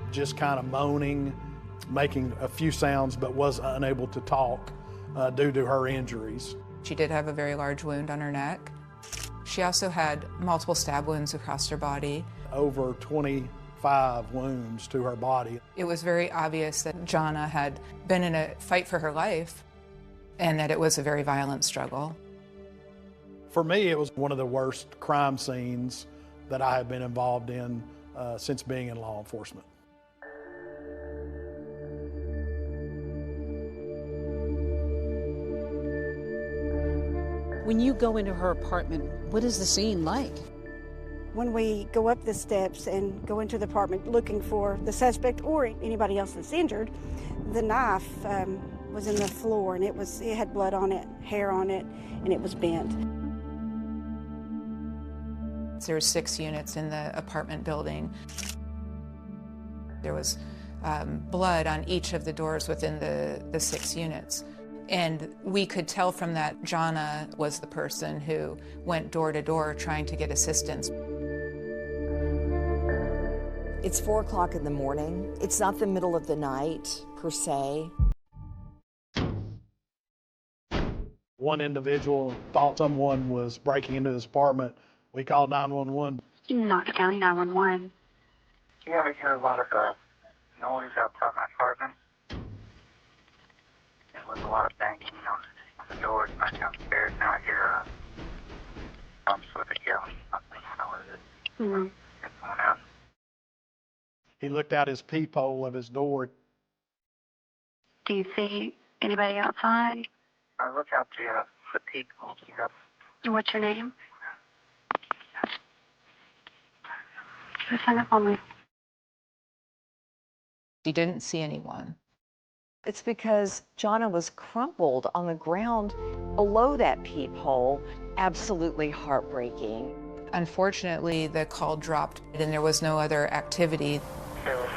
Just kind of moaning, making a few sounds, but was unable to talk due to her injuries. She did have a very large wound on her neck. She also had multiple stab wounds across her body. Over 25 wounds to her body. It was very obvious that Jonna had been in a fight for her life and that it was a very violent struggle. For me, it was one of the worst crime scenes that I have been involved in since being in law enforcement. When you go into her apartment, what is the scene like? When we go up the steps and go into the apartment looking for the suspect or anybody else that's injured, the knife was in the floor, and it had blood on it, hair on it, and it was bent. There were 6 units in the apartment building. There was blood on each of the doors within the 6 units. And we could tell from that Jonna was the person who went door to door trying to get assistance. It's 4 o'clock in the morning. It's not the middle of the night, per se. One individual thought someone was breaking into his apartment. We called 911. Knox County 911. Yeah, I hear a lot of noise outside my apartment. There was a lot of banging on the doors back downstairs. Now I hear bumps with a yelling. Mm-hmm. Someone else. He looked out his peephole of his door. Do you see anybody outside? I look out the peephole. What's your name? Just hang up on me. He didn't see anyone. It's because Jonna was crumpled on the ground below that peephole. Absolutely heartbreaking. Unfortunately, the call dropped and there was no other activity. So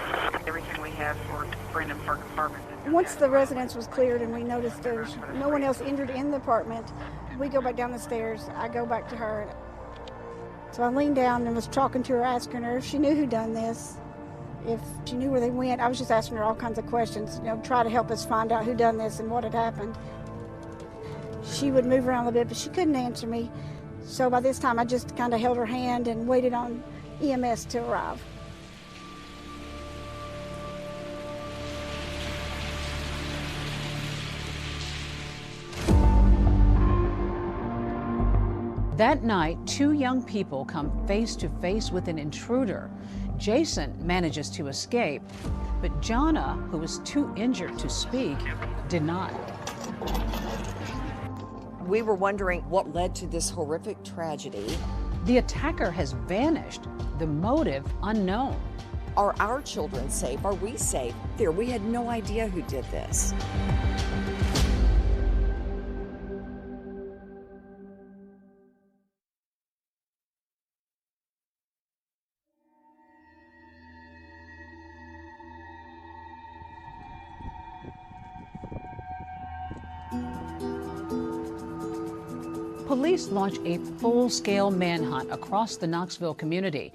everything we have for Brandon Park Apartment. Once the residence was cleared and we noticed there's no one else injured in the apartment, we go back down the stairs. I go back to her. So I leaned down and was talking to her, asking her if she knew who done this, if she knew where they went. I was just asking her all kinds of questions, try to help us find out who done this and what had happened. She would move around a little bit, but she couldn't answer me. So by this time, I just kind of held her hand and waited on EMS to arrive. That night, 2 young people come face to face with an intruder. Jason manages to escape, but Jonna, who was too injured to speak, did not. We were wondering what led to this horrific tragedy. The attacker has vanished, the motive unknown. Are our children safe? Are we safe? We had no idea who did this. Police launch a full-scale manhunt across the Knoxville community.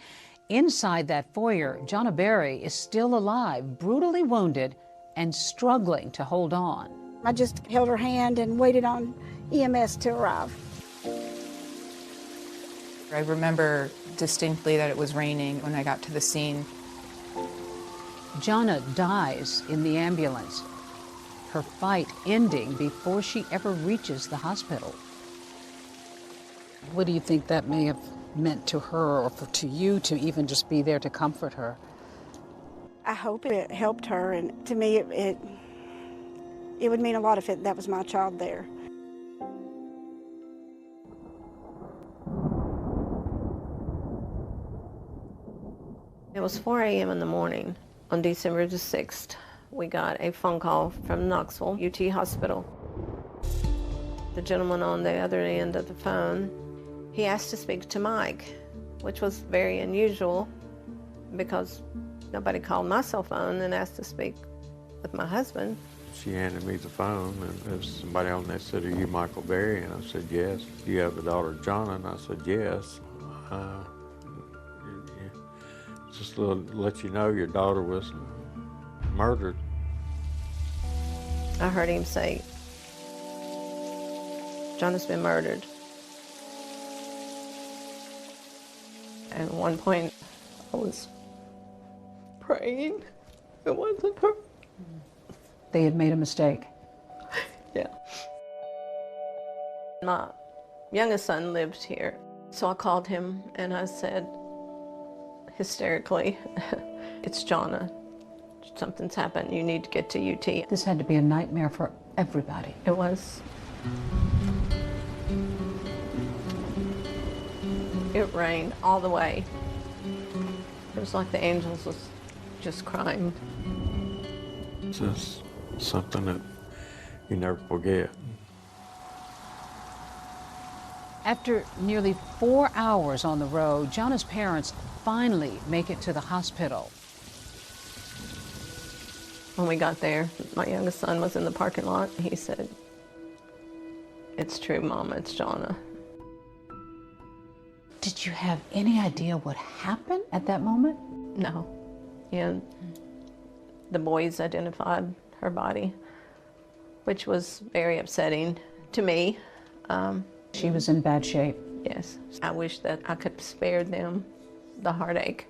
Inside that foyer, Jonna Berry is still alive, brutally wounded, and struggling to hold on. I just held her hand and waited on EMS to arrive. I remember distinctly that it was raining when I got to the scene. Jonna dies in the ambulance, her fight ending before she ever reaches the hospital. What do you think that may have meant to her or to you to even just be there to comfort her? I hope it helped her, and to me it would mean a lot if that was my child there. It was 4 a.m. in the morning on December the 6th. We got a phone call from Knoxville UT Hospital. The gentleman on the other end of the phone, he asked to speak to Mike, which was very unusual because nobody called my cell phone and asked to speak with my husband. She handed me the phone, and there was somebody on there said, "Are you Michael Berry?" And I said, "Yes." "Do you have a daughter, Jonna?" And I said, "Yes." Just to let you know, your daughter was murdered. I heard him say, "Jonna's been murdered." And at one point, I was praying it wasn't her. They had made a mistake. Yeah. My youngest son lived here, so I called him and I said, hysterically, "It's Jonna. Something's happened. You need to get to UT." This had to be a nightmare for everybody. It was. It rained all the way. It was like the angels was just crying. It's just something that you never forget. After nearly 4 hours on the road, Jonna's parents finally make it to the hospital. When we got there, my youngest son was in the parking lot. He said, "It's true, Mama, it's Jonna." Did you have any idea what happened at that moment? No. And the boys identified her body, which was very upsetting to me. She was in bad shape. Yes. I wish that I could spare them the heartache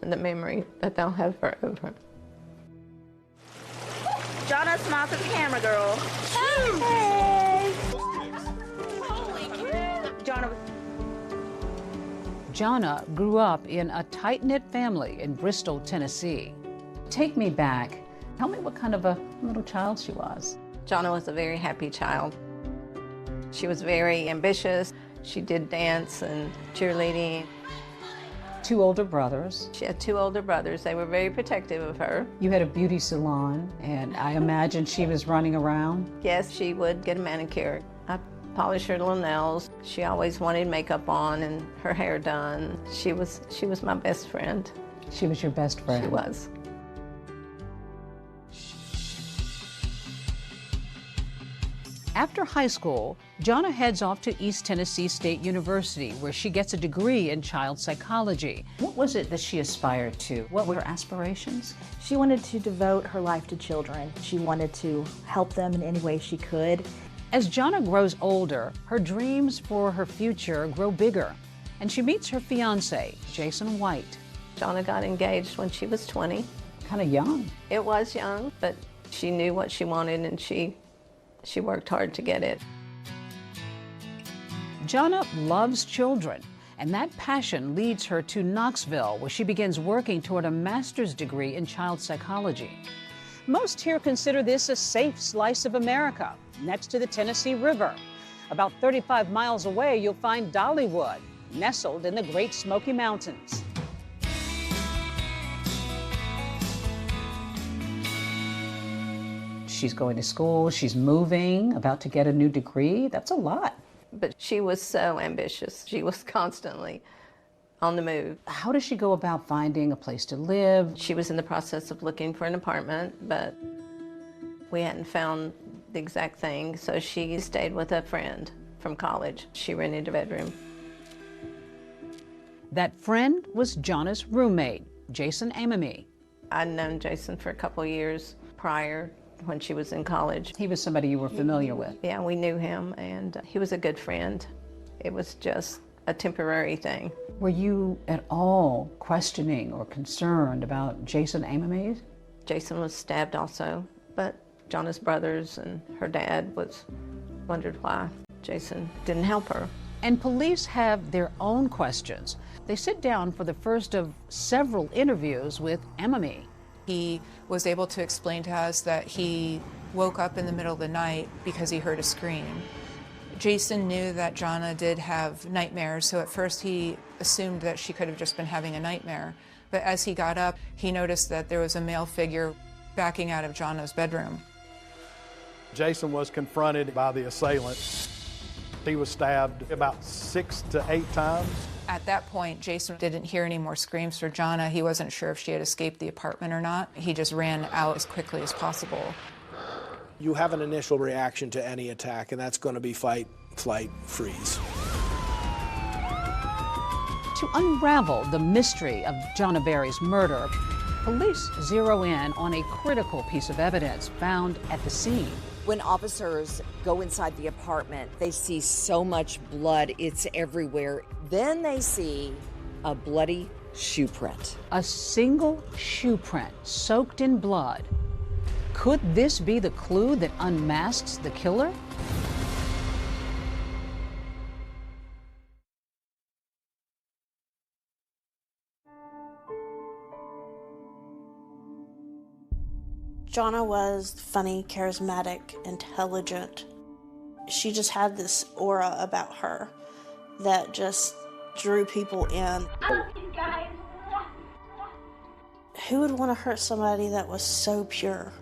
and the memory that they'll have forever. Jonna, smile to the camera, girl. Hey! Jonna grew up in a tight-knit family in Bristol, Tennessee. Take me back. Tell me what kind of a little child she was. Jonna was a very happy child. She was very ambitious. She did dance and cheerleading. 2 older brothers. She had 2 older brothers. They were very protective of her. You had a beauty salon, and I imagine she was running around. Yes, she would get a manicure. I polished her little nails. She always wanted makeup on and her hair done. She was my best friend. She was your best friend? She was. After high school, Jonna heads off to East Tennessee State University, where she gets a degree in child psychology. What was it that she aspired to? What were her aspirations? She wanted to devote her life to children. She wanted to help them in any way she could. As Jonna grows older, her dreams for her future grow bigger, and she meets her fiancé, Jason White. Jonna got engaged when she was 20. Kind of young. It was young, but she knew what she wanted, and she worked hard to get it. Jonna loves children, and that passion leads her to Knoxville, where she begins working toward a master's degree in child psychology. Most here consider this a safe slice of America, next to the Tennessee River. About 35 miles away, you'll find Dollywood, nestled in the Great Smoky Mountains. She's going to school, she's moving, about to get a new degree. That's a lot. But she was so ambitious. She was constantly on the move. How does she go about finding a place to live? She was in the process of looking for an apartment, but we hadn't found the exact thing, so she stayed with a friend from college. She rented a bedroom. That friend was Jana's roommate, Jason Amami. I'd known Jason for a couple of years prior when she was in college. He was somebody you were familiar with. Yeah, we knew him, and he was a good friend. It was just a temporary thing. Were you at all questioning or concerned about Jason Amami? Jason was stabbed also, but Jana's brothers and her dad wondered why Jason didn't help her. And police have their own questions. They sit down for the first of several interviews with Amami. He was able to explain to us that he woke up in the middle of the night because he heard a scream. Jason knew that Jana did have nightmares, so at first he assumed that she could have just been having a nightmare. But as he got up, he noticed that there was a male figure backing out of Jana's bedroom. Jason was confronted by the assailant. He was stabbed about 6 to 8 times. At that point, Jason didn't hear any more screams for Jana. He wasn't sure if she had escaped the apartment or not. He just ran out as quickly as possible. You have an initial reaction to any attack, and that's going to be fight, flight, freeze. To unravel the mystery of Jana Berry's murder, police zero in on a critical piece of evidence found at the scene. When officers go inside the apartment, they see so much blood, it's everywhere. Then they see a bloody shoe print. A single shoe print soaked in blood. Could this be the clue that unmasks the killer? Jana was funny, charismatic, intelligent. She just had this aura about her that just drew people in. Who would want to hurt somebody that was so pure?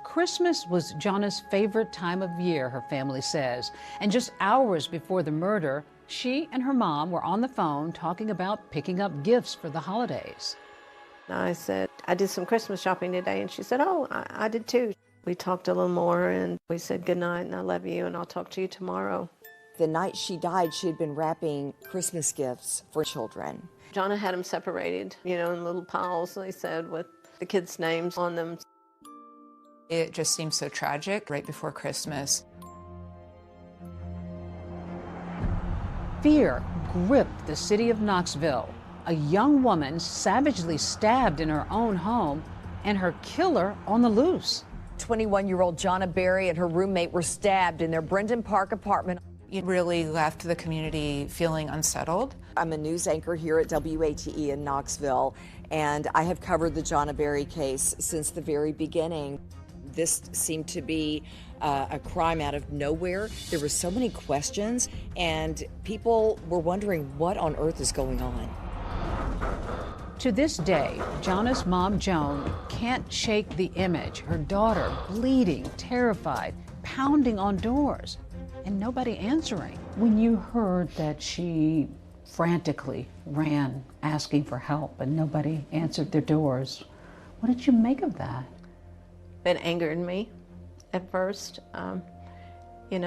Christmas was Jana's favorite time of year, her family says. And just hours before the murder, she and her mom were on the phone talking about picking up gifts for the holidays. I said, I did some Christmas shopping today, and she said, oh, I did too. We talked a little more, and we said good night, and I love you, and I'll talk to you tomorrow. The night she died, she had been wrapping Christmas gifts for children. Jana had them separated, in little piles, they said, with the kids' names on them. It just seemed so tragic right before Christmas. Fear gripped the city of Knoxville. A young woman savagely stabbed in her own home, and her killer on the loose. 21-year-old Jana Berry and her roommate were stabbed in their Brendan Park apartment. It really left the community feeling unsettled. I'm a news anchor here at WATE in Knoxville, and I have covered the Jana Berry case since the very beginning. This seemed to be a crime out of nowhere. There were so many questions, and people were wondering what on earth is going on. To this day, Jana's mom, Joan, can't shake the image. Her daughter bleeding, terrified, pounding on doors, and nobody answering. When you heard that she frantically ran asking for help and nobody answered their doors, what did you make of that? It angered me at first. I can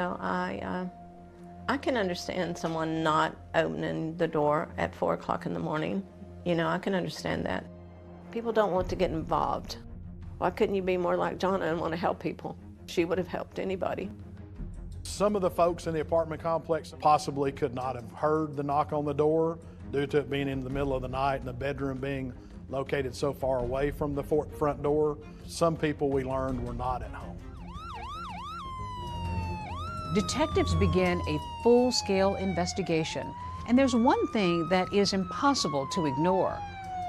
understand someone not opening the door at 4 o'clock in the morning. I can understand that. People don't want to get involved. Why couldn't you be more like Jana and want to help people? She would have helped anybody. Some of the folks in the apartment complex possibly could not have heard the knock on the door due to it being in the middle of the night and the bedroom being located so far away from the front door. Some people, we learned, were not at home. Detectives begin a full-scale investigation, and there's one thing that is impossible to ignore: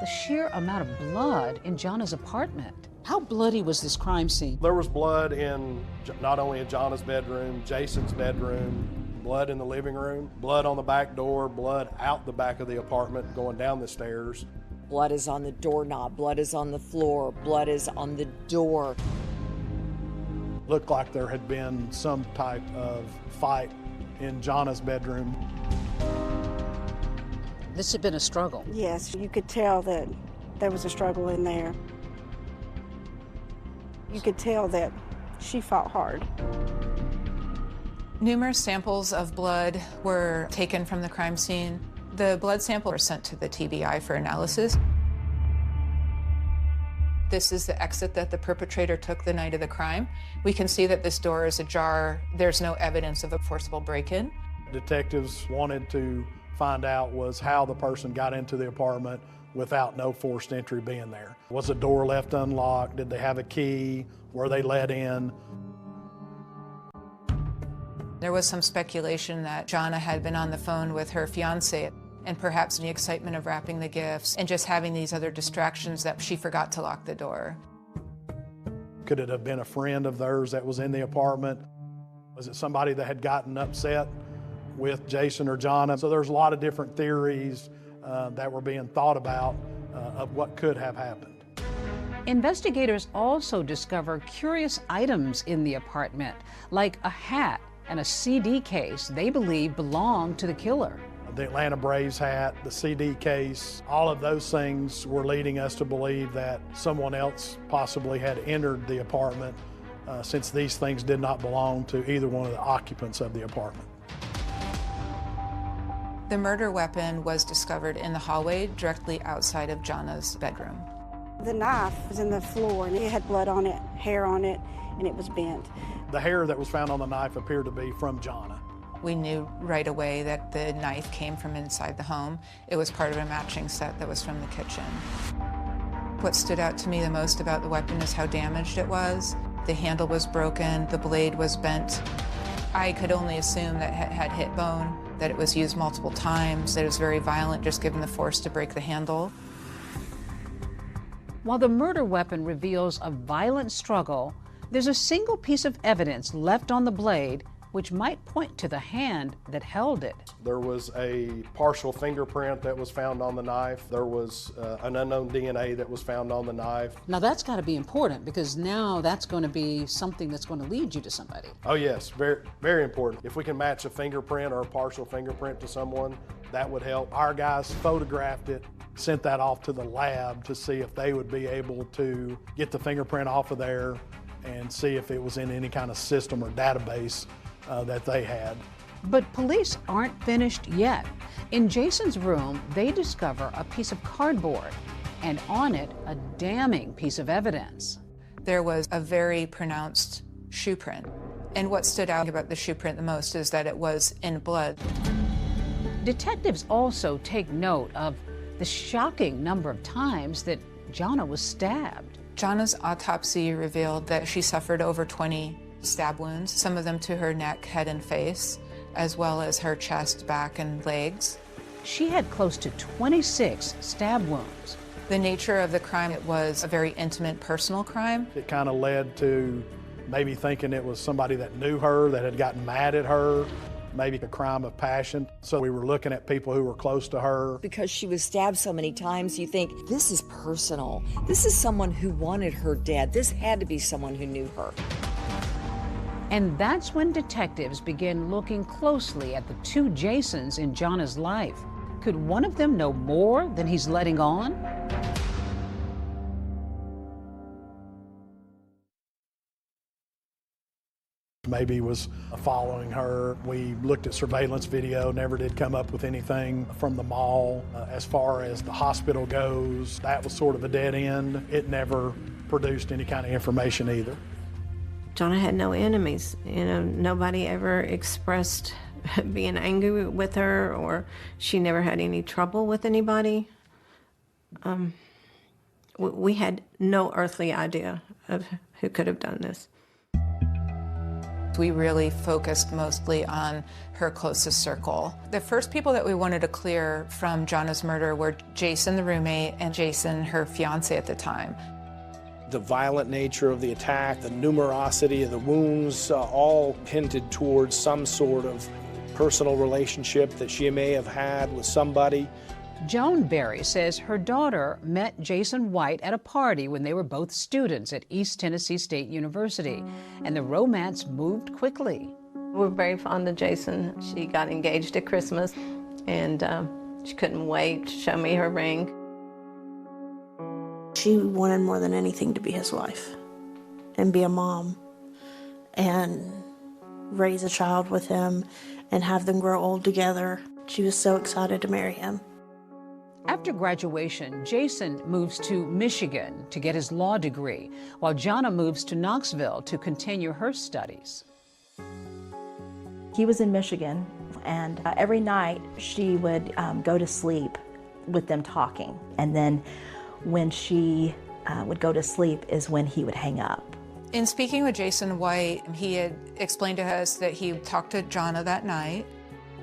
the sheer amount of blood in Jana's apartment. How bloody was this crime scene? There was blood not only in Jana's bedroom, Jason's bedroom, blood in the living room, blood on the back door, blood out the back of the apartment going down the stairs. Blood is on the doorknob, blood is on the floor, blood is on the door. Looked like there had been some type of fight in Jana's bedroom. This had been a struggle. Yes, you could tell that there was a struggle in there. You could tell that she fought hard. Numerous samples of blood were taken from the crime scene. The blood samples were sent to the TBI for analysis. This is the exit that the perpetrator took the night of the crime. We can see that this door is ajar. There's no evidence of a forcible break-in. Detectives wanted to find out was how the person got into the apartment without no forced entry being there. Was the door left unlocked? Did they have a key? Were they let in? There was some speculation that Jonna had been on the phone with her fiancé, and perhaps in the excitement of wrapping the gifts and just having these other distractions that she forgot to lock the door. Could it have been a friend of theirs that was in the apartment? Was it somebody that had gotten upset with Jason or Jonna? So there's a lot of different theories that were being thought about of what could have happened. Investigators also discover curious items in the apartment, like a hat and a CD case they believe belonged to the killer. The Atlanta Braves hat, the CD case, all of those things were leading us to believe that someone else possibly had entered the apartment since these things did not belong to either one of the occupants of the apartment. The murder weapon was discovered in the hallway directly outside of Jonna's bedroom. The knife was in the floor and it had blood on it, hair on it, and it was bent. The hair that was found on the knife appeared to be from Jonna. We knew right away that the knife came from inside the home. It was part of a matching set that was from the kitchen. What stood out to me the most about the weapon is how damaged it was. The handle was broken, the blade was bent. I could only assume that it had hit bone, that it was used multiple times, that it was very violent just given the force to break the handle. While the murder weapon reveals a violent struggle, there's a single piece of evidence left on the blade which might point to the hand that held it. There was a partial fingerprint that was found on the knife. There was an unknown DNA that was found on the knife. Now that's got to be important because now that's going to be something that's going to lead you to somebody. Oh yes, very, very important. If we can match a fingerprint or a partial fingerprint to someone, that would help. Our guys photographed it, sent that off to the lab to see if they would be able to get the fingerprint off of there and see if it was in any kind of system or database that they had. But police aren't finished yet. In Jason's room, they discover a piece of cardboard, and on it, a damning piece of evidence. There was a very pronounced shoe print. And what stood out about the shoe print the most is that it was in blood. Detectives also take note of the shocking number of times that Jonna was stabbed. Jonna's autopsy revealed that she suffered over 20 stab wounds, some of them to her neck, head, and face, as well as her chest, back, and legs. She had close to 26 stab wounds. The nature of the crime, it was a very intimate, personal crime. It kind of led to maybe thinking it was somebody that knew her, that had gotten mad at her, maybe a crime of passion. So we were looking at people who were close to her. Because she was stabbed so many times, you think, this is personal. This is someone who wanted her dead. This had to be someone who knew her. And that's when detectives begin looking closely at the two Jasons in Jonna's life. Could one of them know more than he's letting on? Maybe he was following her. We looked at surveillance video, never did come up with anything from the mall. As far as the hospital goes, that was sort of a dead end. It never produced any kind of information either. Jonna had no enemies. You know, nobody ever expressed being angry with her, or she never had any trouble with anybody. We had no earthly idea of who could have done this. We really focused mostly on her closest circle. The first people that we wanted to clear from Jonna's murder were Jason, the roommate, and Jason, her fiance at the time. The violent nature of the attack, the numerosity of the wounds, all hinted towards some sort of personal relationship that she may have had with somebody. Joan Berry says her daughter met Jason White at a party when they were both students at East Tennessee State University, and the romance moved quickly. We're very fond of Jason. She got engaged at Christmas, and she couldn't wait to show me her ring. She wanted more than anything to be his wife and be a mom. And raise a child with him and have them grow old together. She was so excited to marry him. After graduation, Jason moves to Michigan to get his law degree, while Jonna moves to Knoxville to continue her studies. He was in Michigan, and every night she would go to sleep with them talking. And then when she would go to sleep is when he would hang up. In speaking with Jason White, he had explained to us that he talked to Jonna that night.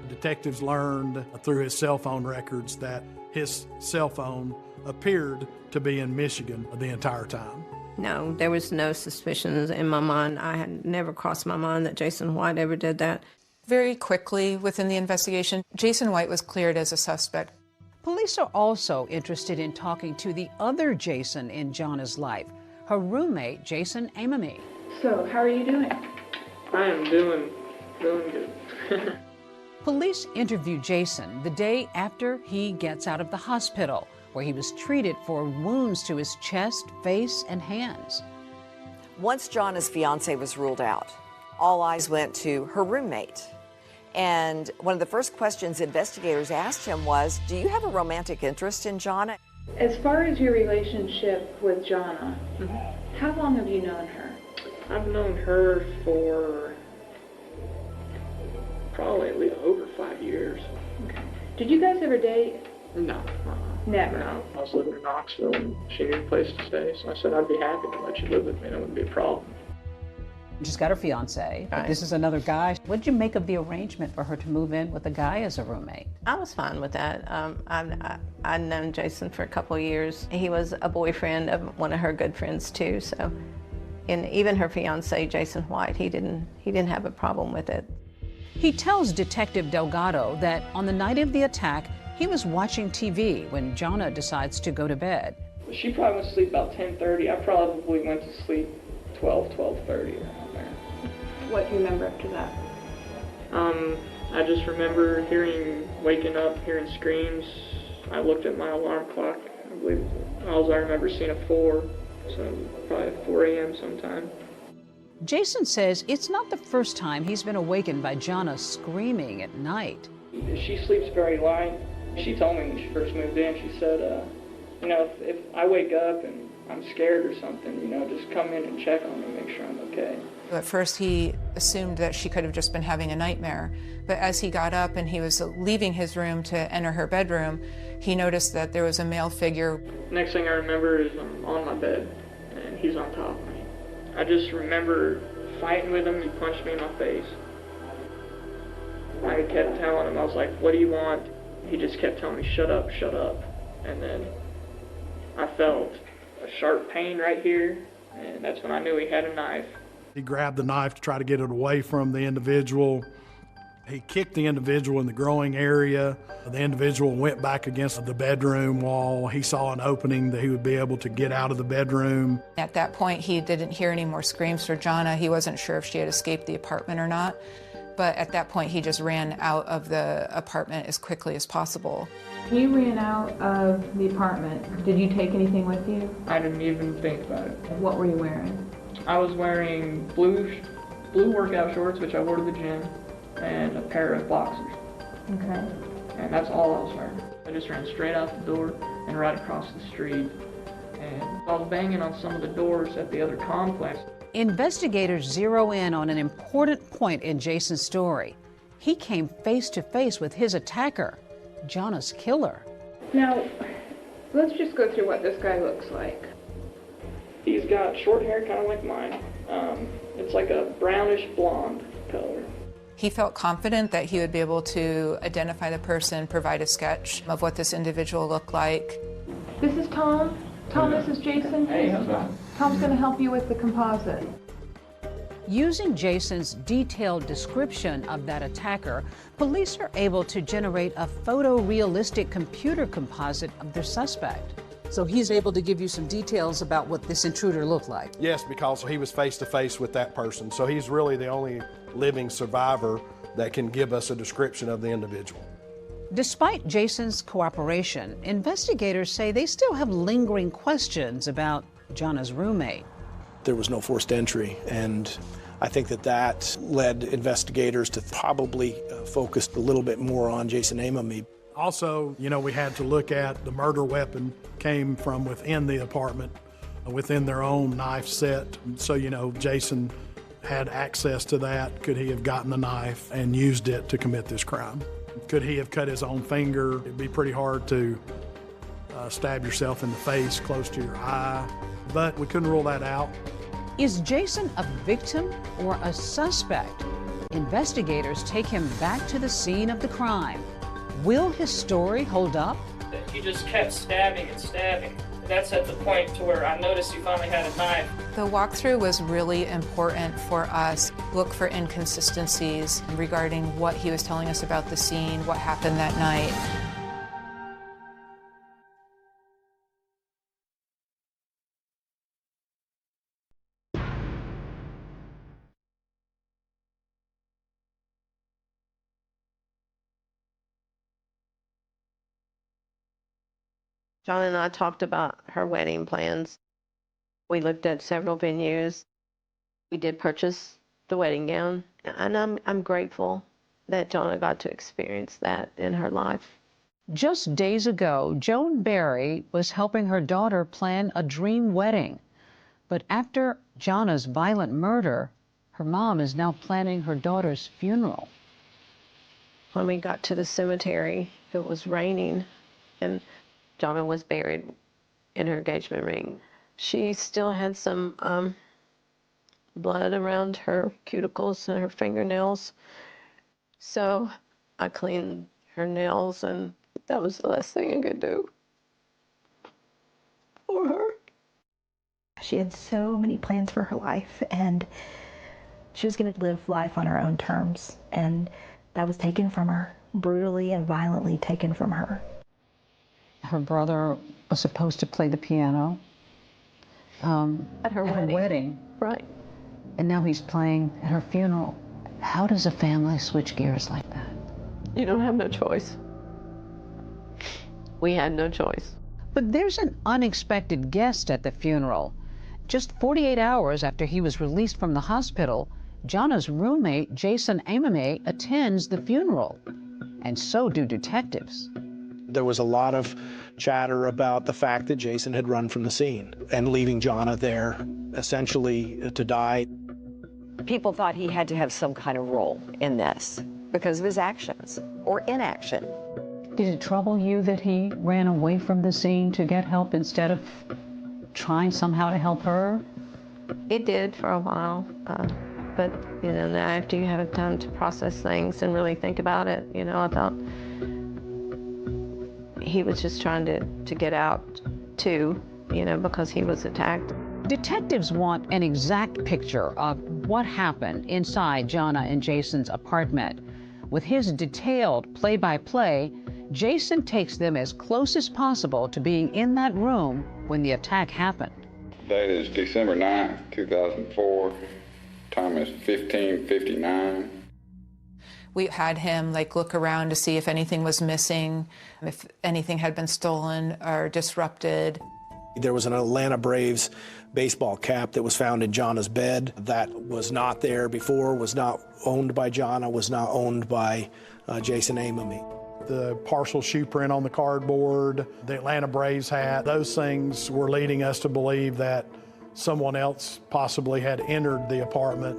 Detectives learned through his cell phone records that his cell phone appeared to be in Michigan the entire time. No, there was no suspicions in my mind. I had never crossed my mind that Jason White ever did that. Very quickly within the investigation, Jason White was cleared as a suspect. Police are also interested in talking to the other Jason in Jonna's life, her roommate, Jason Amami. So, how are you doing? I am doing good. Police interview Jason the day after he gets out of the hospital, where he was treated for wounds to his chest, face, and hands. Once Jonna's fiance was ruled out, all eyes went to her roommate. And one of the first questions investigators asked him was, do you have a romantic interest in Jonna? As far as your relationship with Jonna, how long have you known her? I've known her for probably at least over 5 years. Okay. Did you guys ever date? No. Never? No. I was living in Knoxville and she needed a place to stay, so I said I'd be happy to let you live with me. That wouldn't be a problem. Just got her fiance, but this is another guy. What did you make of the arrangement for her to move in with a guy as a roommate? I was fine with that. I'd known Jason for a couple of years. He was a boyfriend of one of her good friends too, so, and even her fiance, Jason White, he didn't have a problem with it. He tells Detective Delgado that on the night of the attack, he was watching TV when Jonna decides to go to bed. She probably went to sleep about 10:30. I probably went to sleep 12:30 around there. What do you remember after that? I just remember waking up, hearing screams. I looked at my alarm clock. I believe I remember seeing a 4, so probably 4 a.m. sometime. Jason says it's not the first time he's been awakened by Jonna screaming at night. She sleeps very light. She told me when she first moved in, she said, if I wake up and I'm scared or something, just come in and check on me, make sure I'm okay. At first he assumed that she could have just been having a nightmare, but as he got up and he was leaving his room to enter her bedroom, he noticed that there was a male figure. Next thing I remember is I'm on my bed and he's on top of me. I just remember fighting with him. He punched me in my face. I kept telling him, I was like, what do you want? He just kept telling me, shut up, shut up. And then I felt a sharp pain right here, and that's when I knew he had a knife. He grabbed the knife to try to get it away from the individual. He kicked the individual in the groin area. The individual went back against the bedroom wall. He saw an opening that he would be able to get out of the bedroom. At that point, he didn't hear any more screams for Jonna. He wasn't sure if she had escaped the apartment or not. But at that point, he just ran out of the apartment as quickly as possible. You ran out of the apartment. Did you take anything with you? I didn't even think about it. What were you wearing? I was wearing blue workout shorts, which I wore to the gym, and a pair of boxers. Okay. And that's all I was wearing. I just ran straight out the door and right across the street. And I was banging on some of the doors at the other complex. Investigators zero in on an important point in Jason's story. He came face to face with his attacker, Jonna's killer. Now, let's just go through what this guy looks like. He's got short hair, kind of like mine. It's like a brownish blonde color. He felt confident that he would be able to identify the person, provide a sketch of what this individual looked like. This is Tom. Tom, this is Jason. Hey, how's it going? Tom's going to help you with the composite. Using Jason's detailed description of that attacker, police are able to generate a photorealistic computer composite of their suspect. So he's able to give you some details about what this intruder looked like? Yes, because he was face to face with that person. So he's really the only living survivor that can give us a description of the individual. Despite Jason's cooperation, investigators say they still have lingering questions about Jonna's roommate. There was no forced entry, and I think that led investigators to probably focus a little bit more on Jason Amami. Also, we had to look at the murder weapon came from within the apartment, within their own knife set. So, Jason had access to that. Could he have gotten the knife and used it to commit this crime? Could he have cut his own finger? It'd be pretty hard to stab yourself in the face close to your eye, but we couldn't rule that out. Is Jason a victim or a suspect? Investigators take him back to the scene of the crime. Will his story hold up? He just kept stabbing and stabbing. That's at the point to where I noticed he finally had a knife. The walkthrough was really important for us. Look for inconsistencies regarding what he was telling us about the scene, what happened that night. John and I talked about her wedding plans. We looked at several venues. We did purchase the wedding gown, and I'm grateful that Jonna got to experience that in her life. Just days ago, Joan Berry was helping her daughter plan a dream wedding. But after Jonna's violent murder, her mom is now planning her daughter's funeral. When we got to the cemetery, it was raining, and Jonna was buried in her engagement ring. She still had some blood around her cuticles and her fingernails. So I cleaned her nails, and that was the last thing I could do for her. She had so many plans for her life, and she was going to live life on her own terms. And that was taken from her, brutally and violently taken from her. Her brother was supposed to play the piano at her wedding. Right. And now he's playing at her funeral. How does a family switch gears like that? You don't have no choice. We had no choice. But there's an unexpected guest at the funeral. Just 48 hours after he was released from the hospital, Jonna's roommate, Jason Amami, attends the funeral. And so do detectives. There was a lot of chatter about the fact that Jason had run from the scene and leaving Jonna there essentially to die. People thought he had to have some kind of role in this because of his actions or inaction. Did it trouble you that he ran away from the scene to get help instead of trying somehow to help her? It did for a while, but now after you have time to process things and really think about it, I thought he was just trying to get out too, because he was attacked. Detectives want an exact picture of what happened inside Jonna and Jason's apartment. With his detailed play-by-play, Jason takes them as close as possible to being in that room when the attack happened. Date is December 9th, 2004. Time is 15:59. We had him look around to see if anything was missing, if anything had been stolen or disrupted. There was an Atlanta Braves baseball cap that was found in Jonna's bed that was not there before, was not owned by Jonna, was not owned by Jason Amami. The partial shoe print on the cardboard, the Atlanta Braves hat, those things were leading us to believe that someone else possibly had entered the apartment.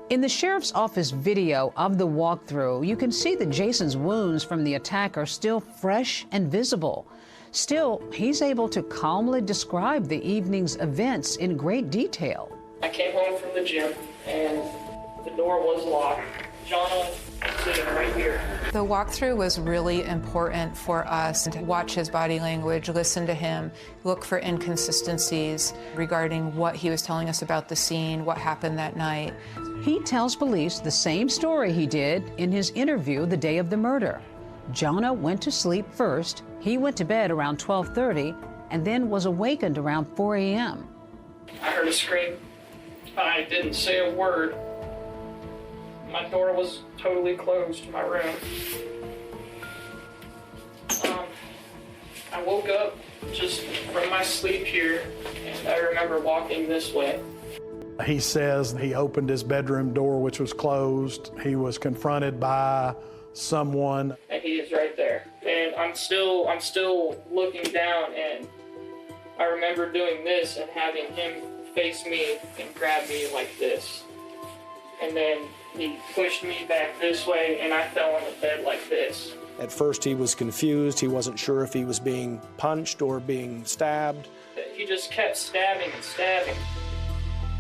In the sheriff's office video of the walkthrough, you can see that Jason's wounds from the attack are still fresh and visible. Still, he's able to calmly describe the evening's events in great detail. I came home from the gym, and the door was locked. Jonna was sitting right here. The walkthrough was really important for us to watch his body language, listen to him, look for inconsistencies regarding what he was telling us about the scene, what happened that night. He tells police the same story he did in his interview the day of the murder. Jonna went to sleep first. He went to bed around 12:30 and then was awakened around 4 a.m. I heard a scream. I didn't say a word. My door was totally closed to my room. I woke up just from my sleep here, and I remember walking this way. He says he opened his bedroom door, which was closed. He was confronted by someone. And he is right there. And I'm still looking down, and I remember doing this and having him face me and grab me like this. And then he pushed me back this way, and I fell on the bed like this. At first he was confused. He wasn't sure if he was being punched or being stabbed. He just kept stabbing and stabbing.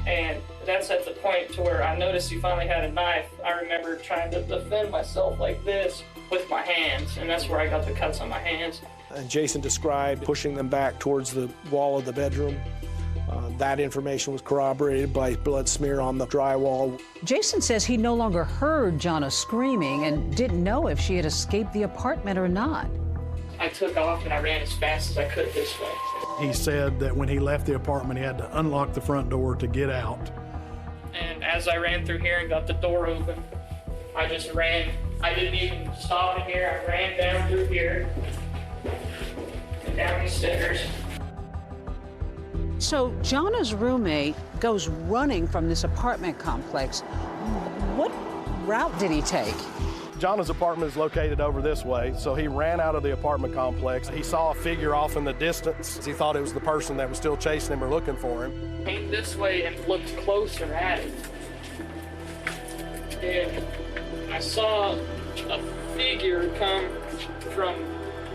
And that's at the point to where I noticed he finally had a knife. I remember trying to defend myself like this with my hands, and that's where I got the cuts on my hands. And Jason described pushing them back towards the wall of the bedroom. That information was corroborated by blood smear on the drywall. Jason says he no longer heard Jonna screaming and didn't know if she had escaped the apartment or not. I took off and I ran as fast as I could this way. He said that when he left the apartment, he had to unlock the front door to get out. And as I ran through here and got the door open, I just ran. I didn't even stop in here. I ran down through here and down the stairs. So Jonna's roommate goes running from this apartment complex. What route did he take? Jonna's apartment is located over this way, so he ran out of the apartment complex. He saw a figure off in the distance. He thought it was the person that was still chasing him or looking for him. Came this way and looked closer at it. And I saw a figure come from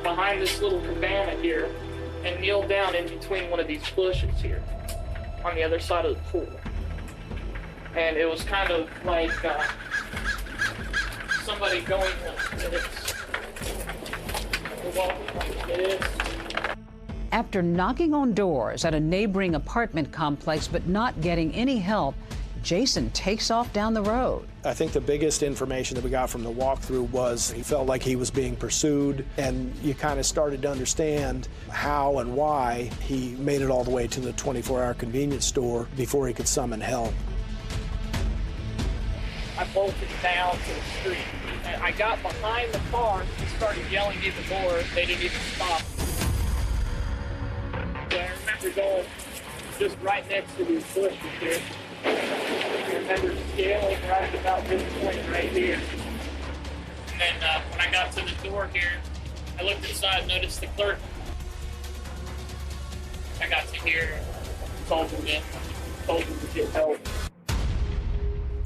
behind this little cabana here and kneel down in between one of these bushes here on the other side of the pool. And it was kind of like somebody going like this. Walking like this. After knocking on doors at a neighboring apartment complex but not getting any help, Jason takes off down the road. I think the biggest information that we got from the walkthrough was he felt like he was being pursued, and you kind of started to understand how and why he made it all the way to the 24-hour convenience store before he could summon help. I bolted down to the street, and I got behind the car and started yelling at the door. They didn't even stop. So I remember going just right next to these bushes here. I remember scaling right about this point right here. And then when I got to the door here, I looked inside, noticed the clerk. I got to here, told him to get help.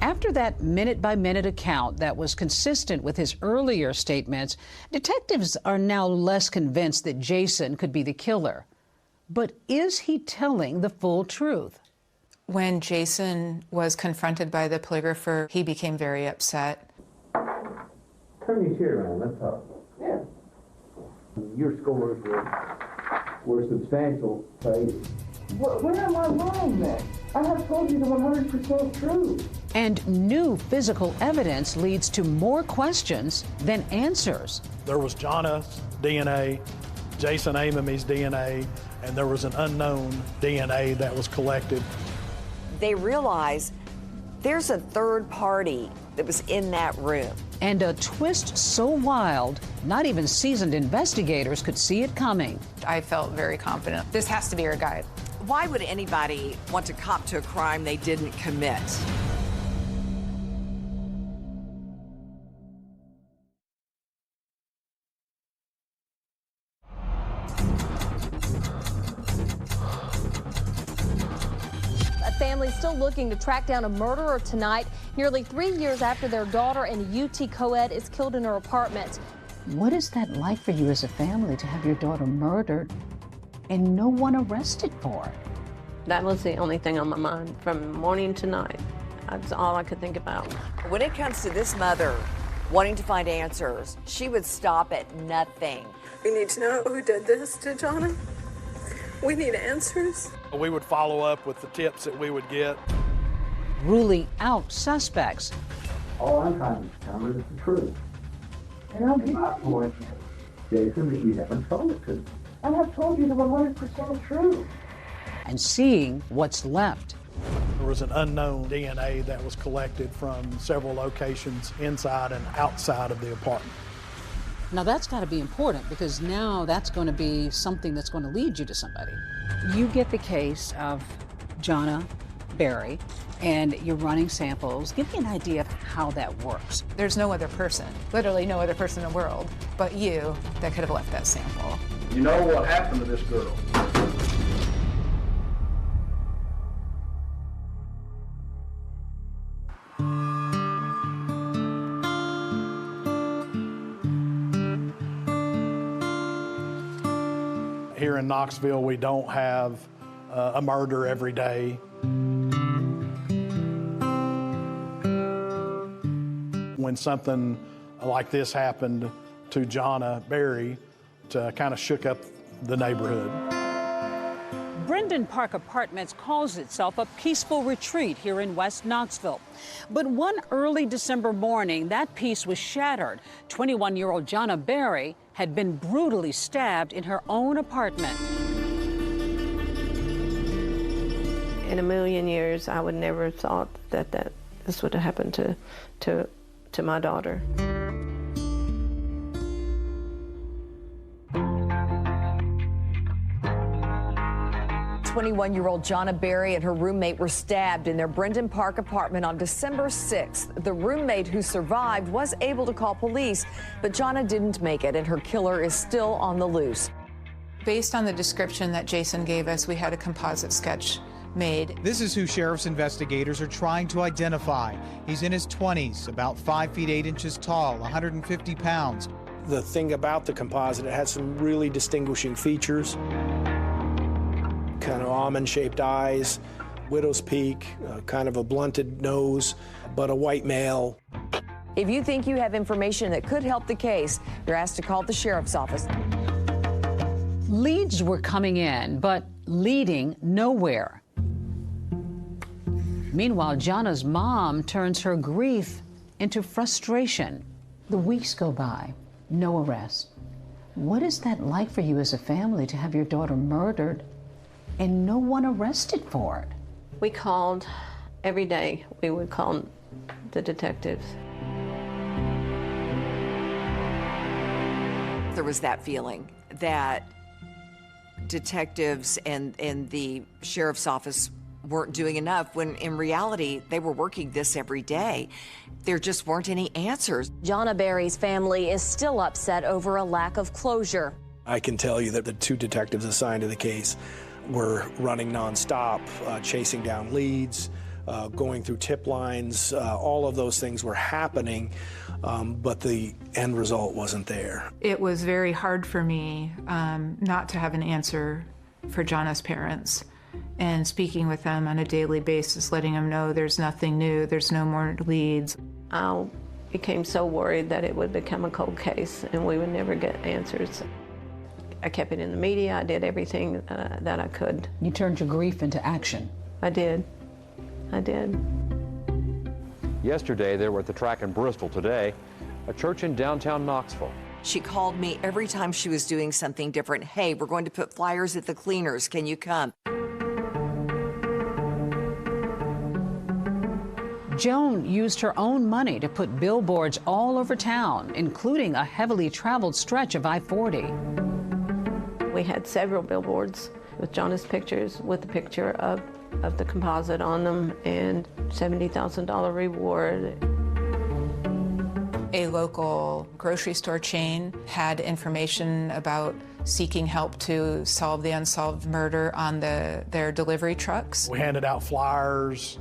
After that minute-by-minute account that was consistent with his earlier statements, detectives are now less convinced that Jason could be the killer. But is he telling the full truth? When Jason was confronted by the polygrapher, he became very upset. Turn your chair around, let's talk. Yeah. Your scores were substantial, Faith. Where am I wrong then? I have told you the 100% truth. And new physical evidence leads to more questions than answers. There was Jonna's DNA, Jason Amomey's DNA, and there was an unknown DNA that was collected. They realize there's a third party that was in that room. And a twist so wild, not even seasoned investigators could see it coming. I felt very confident. This has to be our guy. Why would anybody want to cop to a crime they didn't commit? Family still looking to track down a murderer tonight, nearly 3 years after their daughter in a UT co-ed is killed in her apartment. What is that like for you as a family to have your daughter murdered and no one arrested for it? That was the only thing on my mind from morning to night. That's all I could think about. When it comes to this mother wanting to find answers, she would stop at nothing. We need to know who did this to Jonna. We need answers. We would follow up with the tips that we would get. Ruling out suspects. All I'm trying to determine is the truth. And I'll give my point, Jason, that you haven't told it to me. I have told you the 100% truth. And seeing what's left. There was an unknown DNA that was collected from several locations inside and outside of the apartment. Now that's got to be important because now that's going to be something that's going to lead you to somebody. You get the case of Jonna Berry, and you're running samples. Give me an idea of how that works. There's no other person, literally no other person in the world, but you that could have left that sample. You know what happened to this girl? Here in Knoxville, we don't have a murder every day. When something like this happened to Jonna Berry, it kind of shook up the neighborhood. Brendan Park Apartments calls itself a peaceful retreat here in West Knoxville. But one early December morning, that peace was shattered. 21-year-old Jonna Berry had been brutally stabbed in her own apartment. In a million years, I would never have thought that this would have happened to my daughter. 21-year-old Jonna Berry and her roommate were stabbed in their Brendan Park apartment on December 6th. The roommate who survived was able to call police, but Jonna didn't make it, and her killer is still on the loose. Based on the description that Jason gave us, we had a composite sketch made. This is who sheriff's investigators are trying to identify. He's in his 20s, about 5 feet 8 inches tall, 150 pounds. The thing about the composite, it had some really distinguishing features. Kind of almond-shaped eyes, widow's peak, kind of a blunted nose, but a white male. If you think you have information that could help the case, you're asked to call the sheriff's office. Leads were coming in, but leading nowhere. Meanwhile, Jonna's mom turns her grief into frustration. The weeks go by, no arrest. What is that like for you as a family to have your daughter murdered and no one arrested for it? We called every day. We would call the detectives. There was that feeling that detectives and the sheriff's office weren't doing enough, when in reality, they were working this every day. There just weren't any answers. Jonna Berry's family is still upset over a lack of closure. I can tell you that the 2 detectives assigned to the case were running nonstop, chasing down leads, going through tip lines. All of those things were happening, but the end result wasn't there. It was very hard for me not to have an answer for Jonna's parents, and speaking with them on a daily basis, letting them know there's nothing new, there's no more leads. I became so worried that it would become a cold case and we would never get answers. I kept it in the media. I did everything that I could. You turned your grief into action. I did. I did. Yesterday, they were at the track in Bristol. Today, a church in downtown Knoxville. She called me every time she was doing something different. Hey, we're going to put flyers at the cleaners. Can you come? Joan used her own money to put billboards all over town, including a heavily traveled stretch of I-40. We had several billboards with Jonna's pictures, with the picture of the composite on them, and $70,000 reward. A local grocery store chain had information about seeking help to solve the unsolved murder on their delivery trucks. We handed out flyers.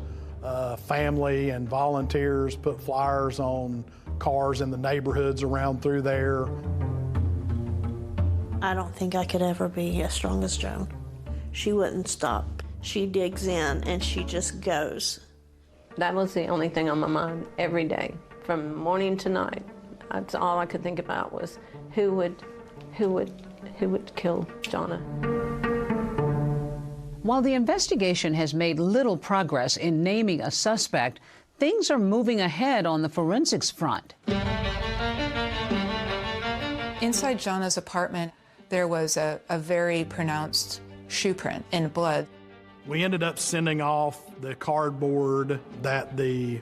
Family and volunteers put flyers on cars in the neighborhoods around through there. I don't think I could ever be as strong as Joan. She wouldn't stop. She digs in and she just goes. That was the only thing on my mind every day, from morning to night. That's all I could think about was who would kill Jonna. While the investigation has made little progress in naming a suspect, things are moving ahead on the forensics front. Inside Jonna's apartment, there was a very pronounced shoe print in blood. We ended up sending off the cardboard that the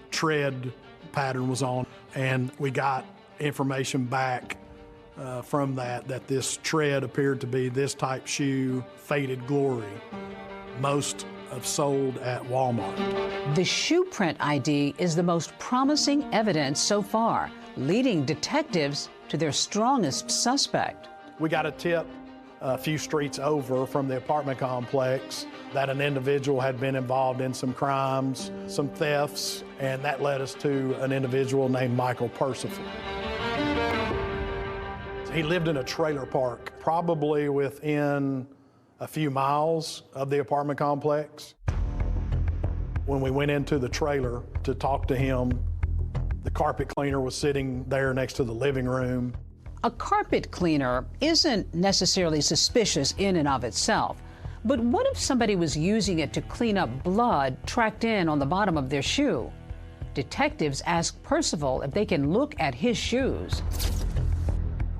tread pattern was on, and we got information back from that this tread appeared to be this type shoe, Faded Glory. Most have sold at Walmart. The shoe print ID is the most promising evidence so far, leading detectives to their strongest suspect. We got a tip a few streets over from the apartment complex that an individual had been involved in some crimes, some thefts, and that led us to an individual named Michael Percival. He lived in a trailer park, probably within a few miles of the apartment complex. When we went into the trailer to talk to him, the carpet cleaner was sitting there next to the living room. A carpet cleaner isn't necessarily suspicious in and of itself, but what if somebody was using it to clean up blood tracked in on the bottom of their shoe? Detectives ask Percival if they can look at his shoes.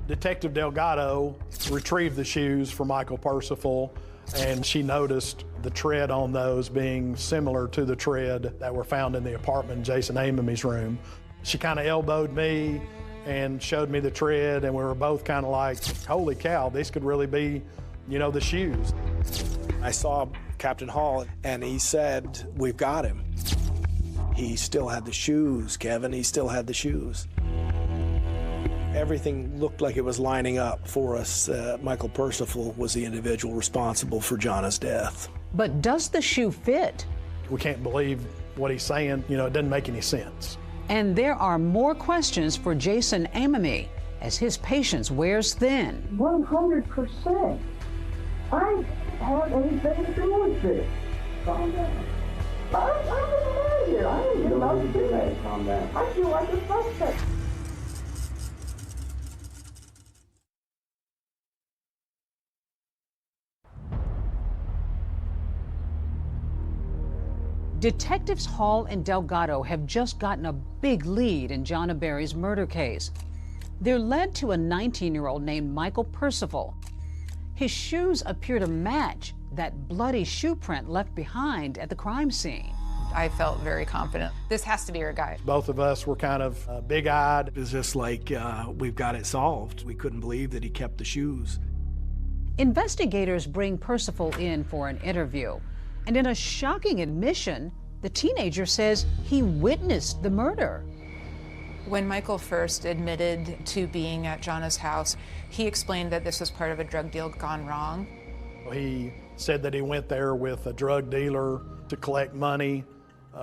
Detective Delgado retrieved the shoes for Michael Percival, and she noticed the tread on those being similar to the tread that were found in the apartment in Jason Amamy's room. She kind of elbowed me and showed me the tread, and we were both kind of like, holy cow, this could really be, you know, the shoes. I saw Captain Hall, and he said, we've got him. He still had the shoes, Kevin. He still had the shoes. Everything looked like it was lining up for us. Michael Percival was the individual responsible for Jana's death. But does the shoe fit? We can't believe what he's saying. You know, it doesn't make any sense. And there are more questions for Jason Amamy as his patience wears thin. 100%. I have anything to do with this. Calm down. I'm getting out of here. I ain't getting out of here. Calm down. I feel like a suspect. Detectives Hall and Delgado have just gotten a big lead in Jana Berry's murder case. They're led to a 19-year-old named Michael Percival. His shoes appear to match that bloody shoe print left behind at the crime scene. I felt very confident. This has to be our guy. Both of us were kind of big-eyed. It was just like, we've got it solved. We couldn't believe that he kept the shoes. Investigators bring Percival in for an interview. And in a shocking admission, the teenager says he witnessed the murder. When Michael first admitted to being at Jana's house, he explained that this was part of a drug deal gone wrong. He said that he went there with a drug dealer to collect money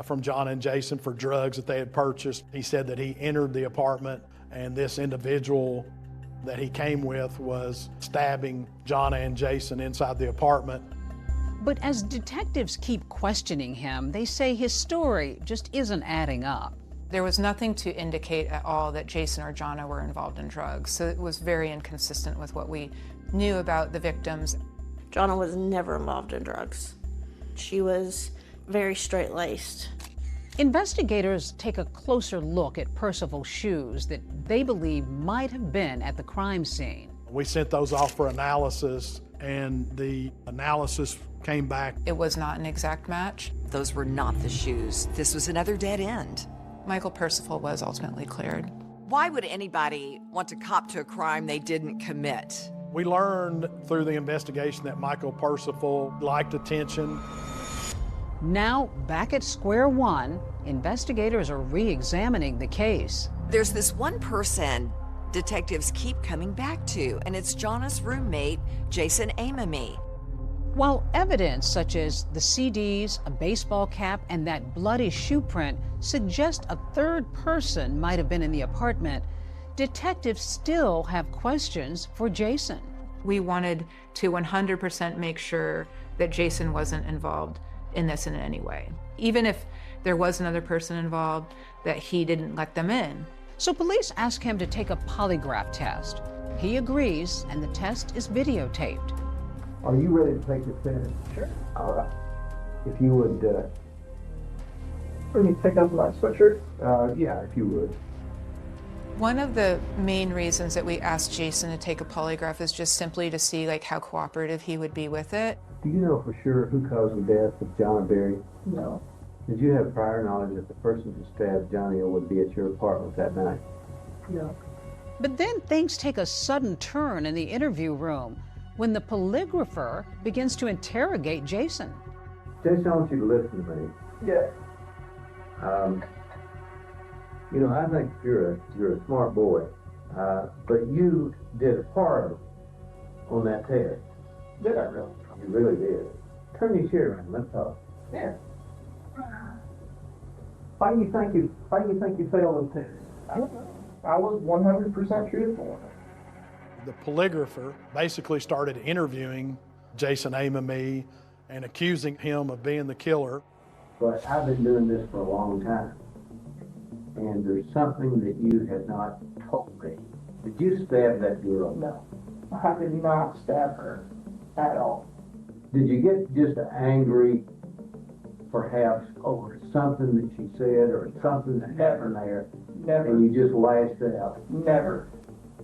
from Jana and Jason for drugs that they had purchased. He said that he entered the apartment and this individual that he came with was stabbing Jana and Jason inside the apartment. But as detectives keep questioning him, they say his story just isn't adding up. There was nothing to indicate at all that Jason or Jana were involved in drugs, so it was very inconsistent with what we knew about the victims. Jana was never involved in drugs. She was very straight-laced. Investigators take a closer look at Percival's shoes that they believe might have been at the crime scene. We sent those off for analysis, and the analysis came back. It was not an exact match. Those were not the shoes. This was another dead end. Michael Percival was ultimately cleared. Why would anybody want to cop to a crime they didn't commit? We learned through the investigation that Michael Percival liked attention. Now, back at square one, investigators are re-examining the case. There's this one person detectives keep coming back to, and it's Jana's roommate, Jason Amamy. While evidence such as the CDs, a baseball cap, and that bloody shoe print suggest a third person might have been in the apartment, detectives still have questions for Jason. We wanted to 100% make sure that Jason wasn't involved in this in any way. Even if there was another person involved, that he didn't let them in. So police ask him to take a polygraph test. He agrees, and the test is videotaped. Are you ready to take the test? Sure. All right. If you would, let me take off my sweatshirt. Yeah, if you would. One of the main reasons that we asked Jason to take a polygraph is just simply to see like how cooperative he would be with it. Do you know for sure who caused the death of Jana Berry? No. Did you have prior knowledge that the person who stabbed Jana would be at your apartment that night? No. But then things take a sudden turn in the interview room when the polygrapher begins to interrogate Jason. Jason, I want you to listen to me. Yeah. You know, I think you're a smart boy, but you did a part on that test. Did I really? You really did. Turn your chair around. Let's talk. Yeah. Why do you think you failed the test? I don't know. I was 100% truthful. The polygrapher basically started interviewing Jason Amemy and accusing him of being the killer. But I've been doing this for a long time, and there's something that you have not told me. Did you stab that girl? No, I did not stab her at all. Did you get just angry, perhaps, over something that she said or something that happened there? Never. And you just lashed out? Never.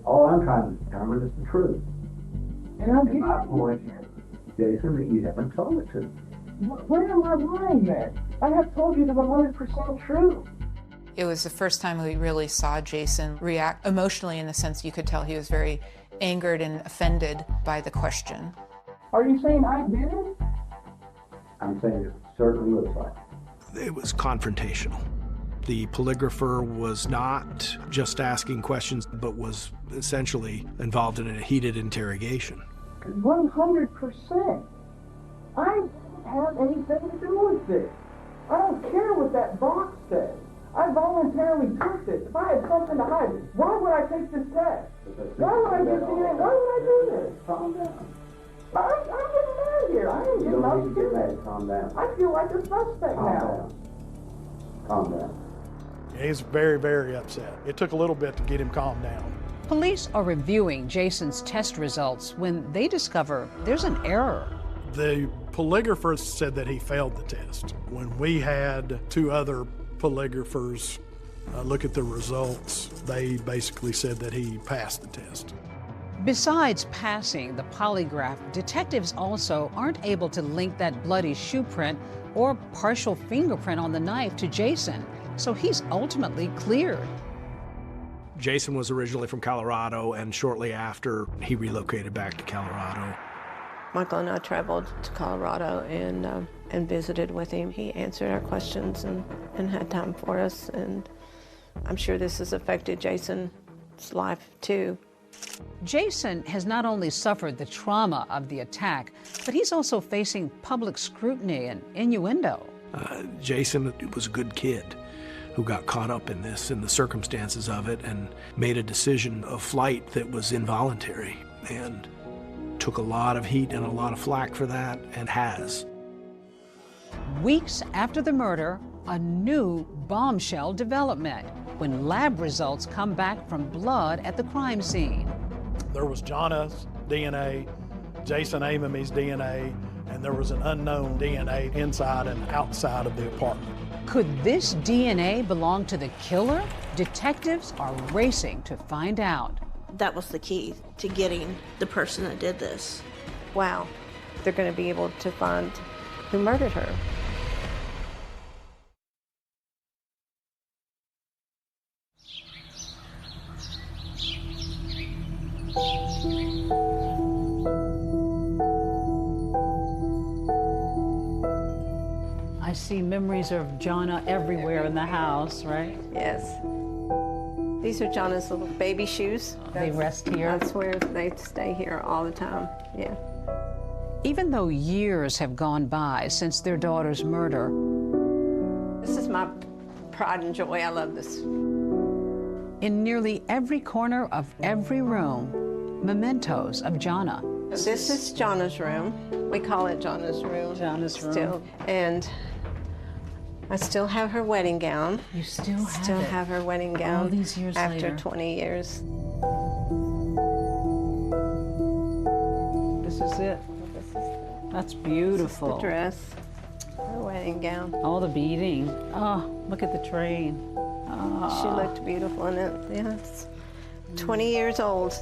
All I'm trying to determine is the truth. And I'm getting my point is, Jason, that you haven't told it to me. Where am I lying then? I have told you the 100% truth. It was the first time we really saw Jason react emotionally, in the sense you could tell he was very angered and offended by the question. Are you saying I did it? I'm saying it certainly looks like it. It was confrontational. The polygrapher was not just asking questions, but was essentially involved in a heated interrogation. 100%. I don't have anything to do with this. I don't care what that box says. I voluntarily took this. If I had something to hide, why would I take this test? Why would I do DNA? Why would I do this? Calm down. I'm getting mad here. I ain't You getting don't need to get upset. mad. Calm down. I feel like a suspect Calm now. down. Calm down. He's very, very upset. It took a little bit to get him calmed down. Police are reviewing Jason's test results when they discover there's an error. The polygrapher said that he failed the test. When we had two other polygraphers look at the results, they basically said that he passed the test. Besides passing the polygraph, detectives also aren't able to link that bloody shoe print or partial fingerprint on the knife to Jason, so he's ultimately cleared. Jason was originally from Colorado, and shortly after, he relocated back to Colorado. Michael and I traveled to Colorado and visited with him. He answered our questions and had time for us, and I'm sure this has affected Jason's life too. Jason has not only suffered the trauma of the attack, but he's also facing public scrutiny and innuendo. Jason was a good kid who got caught up in this, in the circumstances of it, and made a decision of flight that was involuntary, and took a lot of heat and a lot of flack for that, and has. Weeks after the murder, a new bombshell development when lab results come back from blood at the crime scene. There was Jana's DNA, Jason Amemy's DNA, and there was an unknown DNA inside and outside of the apartment. Could this DNA belong to the killer? Detectives are racing to find out. That was the key to getting the person that did this. Wow, they're going to be able to find who murdered her. I see memories of Jana everywhere in the house, right? Yes. These are Jana's little baby shoes. They rest here? That's where they stay here all the time, yeah. Even though years have gone by since their daughter's murder, this is my pride and joy. I love this. In nearly every corner of every room, mementos of Jana. This is Jana's room. We call it Jana's room. Jana's room. Still. And I still have her wedding gown. You still have her wedding gown. All these years after later. 20 years. This is it. That's beautiful. This is the dress, her wedding gown. All the beading. Oh, look at the train. Oh. She looked beautiful in it, yes. 20 years old.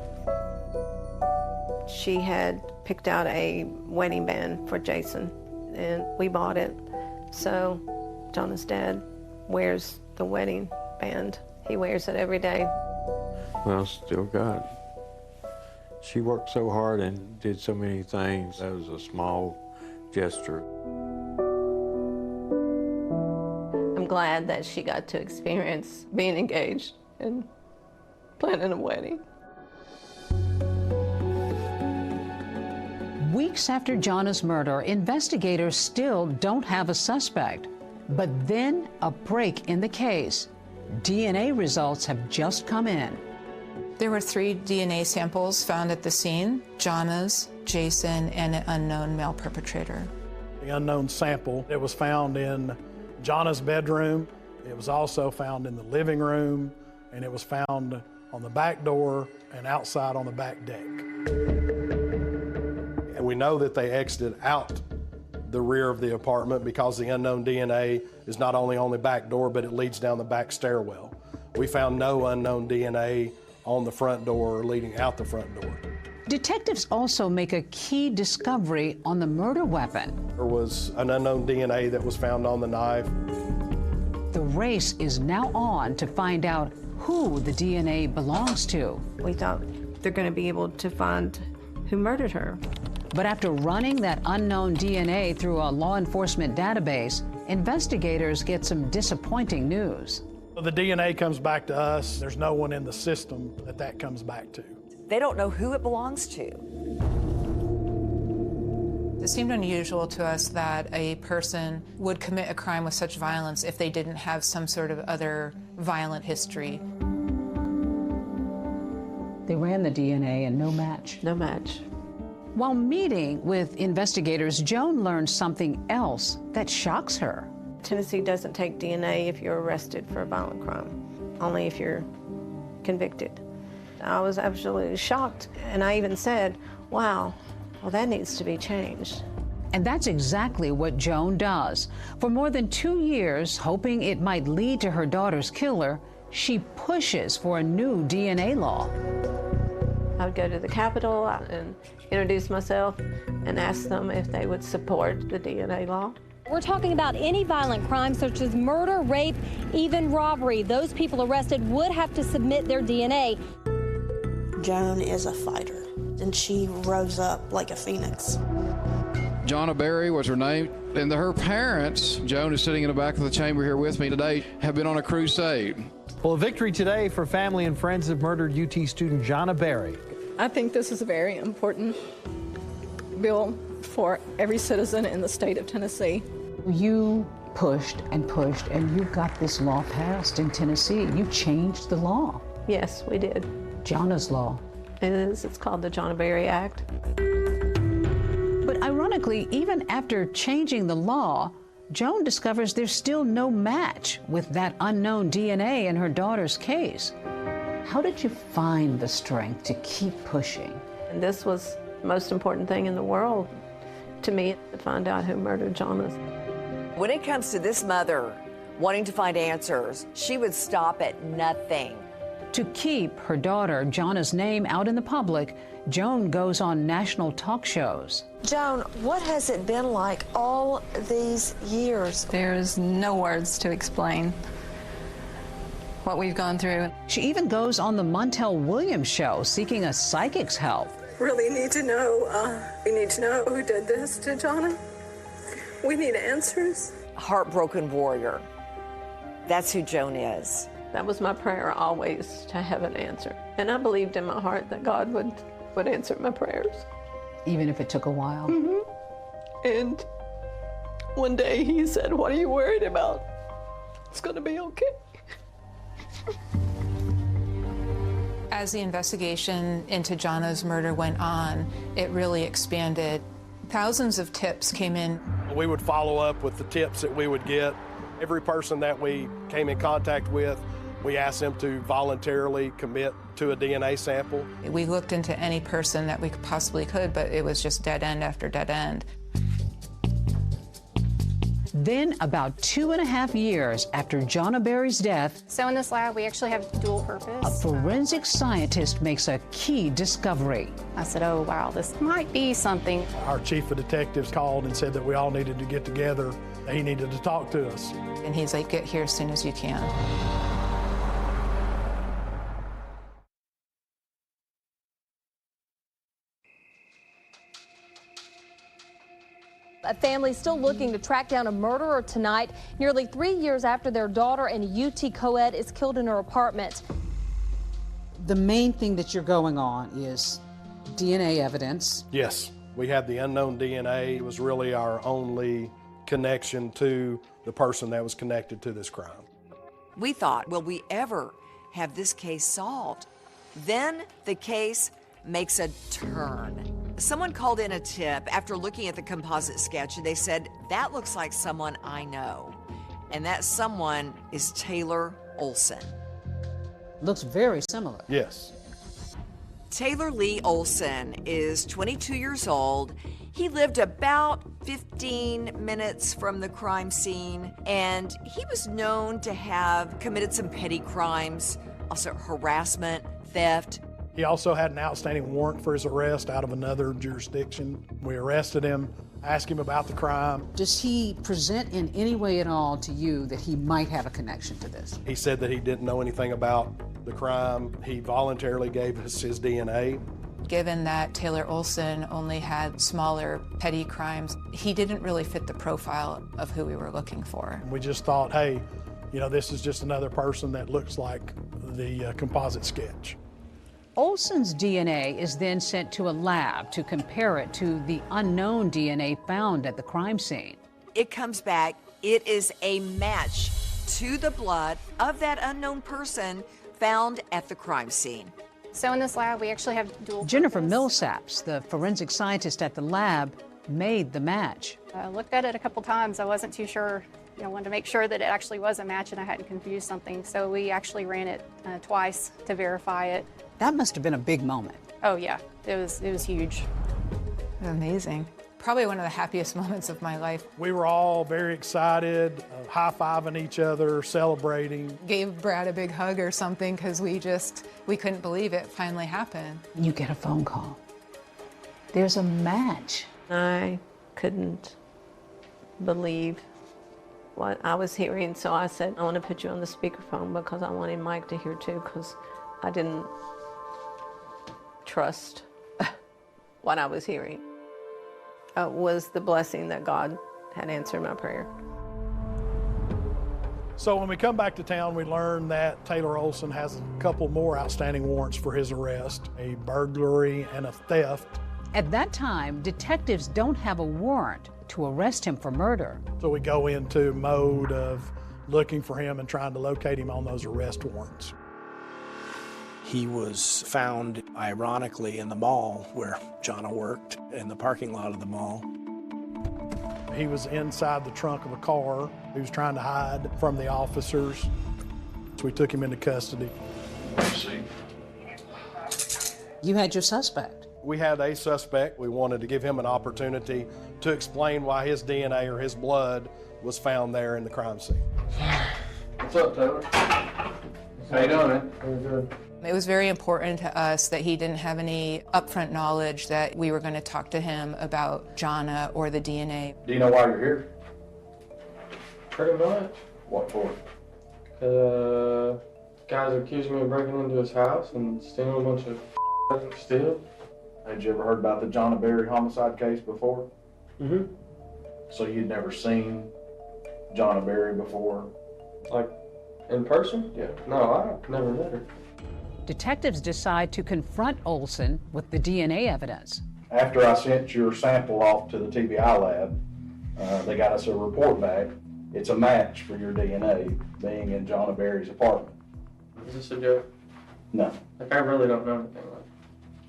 She had picked out a wedding band for Jason, and we bought it. So Jana's dad wears the wedding band. He wears it every day. Well, still got it. She worked so hard and did so many things. That was a small gesture. I'm glad that she got to experience being engaged and planning a wedding. Weeks after Jana's murder, investigators still don't have a suspect. But then a break in the case. DNA results have just come in. There were 3 DNA samples found at the scene: Jana's, Jason, and an unknown male perpetrator. The unknown sample, it was found in Jana's bedroom. It was also found in the living room, and it was found on the back door and outside on the back deck. And we know that they exited out the rear of the apartment because the unknown DNA is not only on the back door, but it leads down the back stairwell. We found no unknown DNA on the front door or leading out the front door. Detectives also make a key discovery on the murder weapon. There was an unknown DNA that was found on the knife. The race is now on to find out who the DNA belongs to. We thought they're going to be able to find who murdered her. But after running that unknown DNA through a law enforcement database, investigators get some disappointing news. The DNA comes back to us. There's no one in the system that comes back to. They don't know who it belongs to. It seemed unusual to us that a person would commit a crime with such violence if they didn't have some sort of other violent history. They ran the DNA and no match. No match. While meeting with investigators, Joan learned something else that shocks her. Tennessee doesn't take DNA if you're arrested for a violent crime, only if you're convicted. I was absolutely shocked, and I even said, wow, well, that needs to be changed. And that's exactly what Joan does. For more than 2 years, hoping it might lead to her daughter's killer, she pushes for a new DNA law. I would go to the Capitol and introduce myself and ask them if they would support the DNA law. We're talking about any violent crime such as murder, rape, even robbery. Those people arrested would have to submit their DNA. Joan is a fighter, and she rose up like a phoenix. Jana Berry was her name, and her parents, Joan is sitting in the back of the chamber here with me today, have been on a crusade. Well, a victory today for family and friends of murdered UT student Jana Berry. I think this is a very important bill for every citizen in the state of Tennessee. You pushed and pushed, and you got this law passed in Tennessee. You changed the law. Yes, we did. Jana's law. It is. It's called the Jana Berry Act. But ironically, even after changing the law, Joan discovers there's still no match with that unknown DNA in her daughter's case. How did you find the strength to keep pushing? And this was the most important thing in the world to me, to find out who murdered Jana. When it comes to this mother wanting to find answers, she would stop at nothing. To keep her daughter Jana's name out in the public, Joan goes on national talk shows. Joan, what has it been like all these years? There's no words to explain what we've gone through. She even goes on the Montel Williams show seeking a psychic's help. Really need to know, we need to know who did this to Jana. We need answers. Heartbroken warrior. That's who Joan is. That was my prayer always, to have an answer. And I believed in my heart that God would answer my prayers. Even if it took a while? Mm-hmm. And one day he said, "What are you worried about? It's gonna be okay." As the investigation into Jana's murder went on, it really expanded. Thousands of tips came in. We would follow up with the tips that we would get. Every person that we came in contact with, we asked them to voluntarily commit to a DNA sample. We looked into any person that we possibly could, but it was just dead end after dead end. Then, about 2.5 years after Jana Berry's death, So in this lab, we actually have dual a purpose. forensic scientist makes a key discovery. I said, oh, wow, this might be something. Our chief of detectives called and said that we all needed to get together. He needed to talk to us. And he's like, get here as soon as you can. A family still looking to track down a murderer tonight, nearly 3 years after their daughter in a UT co-ed is killed in her apartment. The main thing that you're going on is DNA evidence. Yes, we had the unknown DNA. It was really our only connection to the person that was connected to this crime. We thought, will we ever have this case solved? Then the case makes a turn. Someone called in a tip after looking at the composite sketch, and they said, that looks like someone I know. And that someone is Taylor Olson. Looks very similar. Yes. Taylor Lee Olson is 22 years old. He lived about 15 minutes from the crime scene, and he was known to have committed some petty crimes, also harassment, theft. He also had an outstanding warrant for his arrest out of another jurisdiction. We arrested him, asked him about the crime. Does he present in any way at all to you that he might have a connection to this? He said that he didn't know anything about the crime. He voluntarily gave us his DNA. Given that Taylor Olson only had smaller petty crimes, he didn't really fit the profile of who we were looking for. We just thought, hey, you know, this is just another person that looks like the composite sketch. Olson's DNA is then sent to a lab to compare it to the unknown DNA found at the crime scene. It comes back, it is a match to the blood of that unknown person found at the crime scene. So in this lab, we actually have dual Jennifer purpose. Millsaps, the forensic scientist at the lab, made the match. I looked at it a couple times. I wasn't too sure. Wanted to make sure that it actually was a match and I hadn't confused something. So we actually ran it twice to verify it. That must have been a big moment. Oh yeah, it was huge. Amazing. Probably one of the happiest moments of my life. We were all very excited, high-fiving each other, celebrating. Gave Brad a big hug or something because we couldn't believe it finally happened. You get a phone call. There's a match. I couldn't believe what I was hearing, so I said, I want to put you on the speakerphone because I wanted Mike to hear too, because I didn't trust what I was hearing. It was the blessing that God had answered my prayer. So when we come back to town, we learn that Taylor Olson has a couple more outstanding warrants for his arrest, a burglary and a theft. At that time, detectives don't have a warrant to arrest him for murder. So we go into mode of looking for him and trying to locate him on those arrest warrants. He was found, ironically, in the mall where Jonna worked, in the parking lot of the mall. He was inside the trunk of a car. He was trying to hide from the officers. So we took him into custody. You had your suspect. We had a suspect. We wanted to give him an opportunity to explain why his DNA or his blood was found there in the crime scene. What's up, Taylor? How you doing, man? Very good. It was very important to us that he didn't have any upfront knowledge that we were going to talk to him about Jonna or the DNA. Do you know why you're here? Pretty much. What for? Guys accused me of breaking into his house and stealing a bunch of steal. Had you ever heard about the Jonna Berry homicide case before? Mm-hmm. So you'd never seen Jonna Berry before? Like, in person? Yeah. No, I never met her. Detectives decide to confront Olson with the DNA evidence. After I sent your sample off to the TBI lab, they got us a report back. It's a match for your DNA being in Jonna Berry's apartment. Is this a joke? No. Like, I really don't know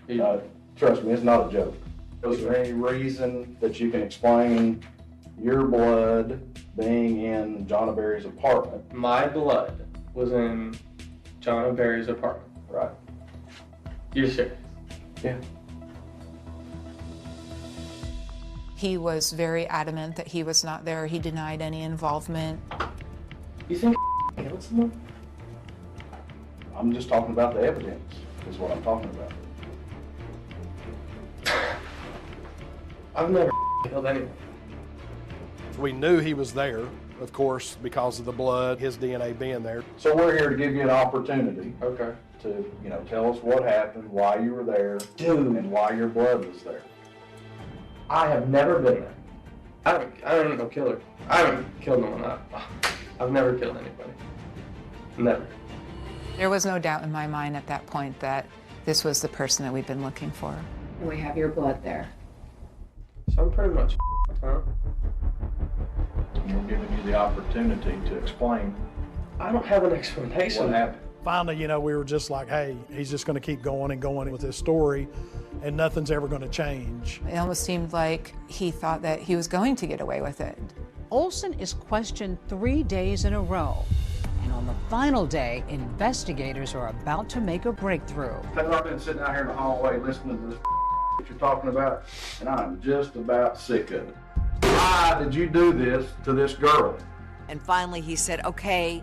anything like it. Trust me, it's not a joke. Is there any reason that you can explain your blood being in Jonna Berry's apartment? My blood was in Jonna Berry's apartment. Right. You're serious? Yeah. He was very adamant that he was not there. He denied any involvement. You think killed someone? I'm just talking about the evidence, is what I'm talking about. I've never killed anyone. We knew he was there, of course, because of the blood, his DNA being there. So we're here to give you an opportunity. Okay. To, tell us what happened, why you were there, Dude. and why your blood was there. I have never been there. I ain't no killer. I haven't killed no one. I've never killed anybody. Never. There was no doubt in my mind at that point that this was the person that we'd been looking for. We have your blood there. So I'm pretty much huh? We're giving you the opportunity to explain. I don't have an explanation. What happened? Finally, you know, we were just like, hey, he's just going to keep going and going with his story, and nothing's ever going to change. It almost seemed like he thought that he was going to get away with it. Olson is questioned 3 days in a row. And on the final day, investigators are about to make a breakthrough. I've been sitting out here in the hallway listening to this that you're talking about, and I'm just about sick of it. Why did you do this to this girl? And finally he said, okay,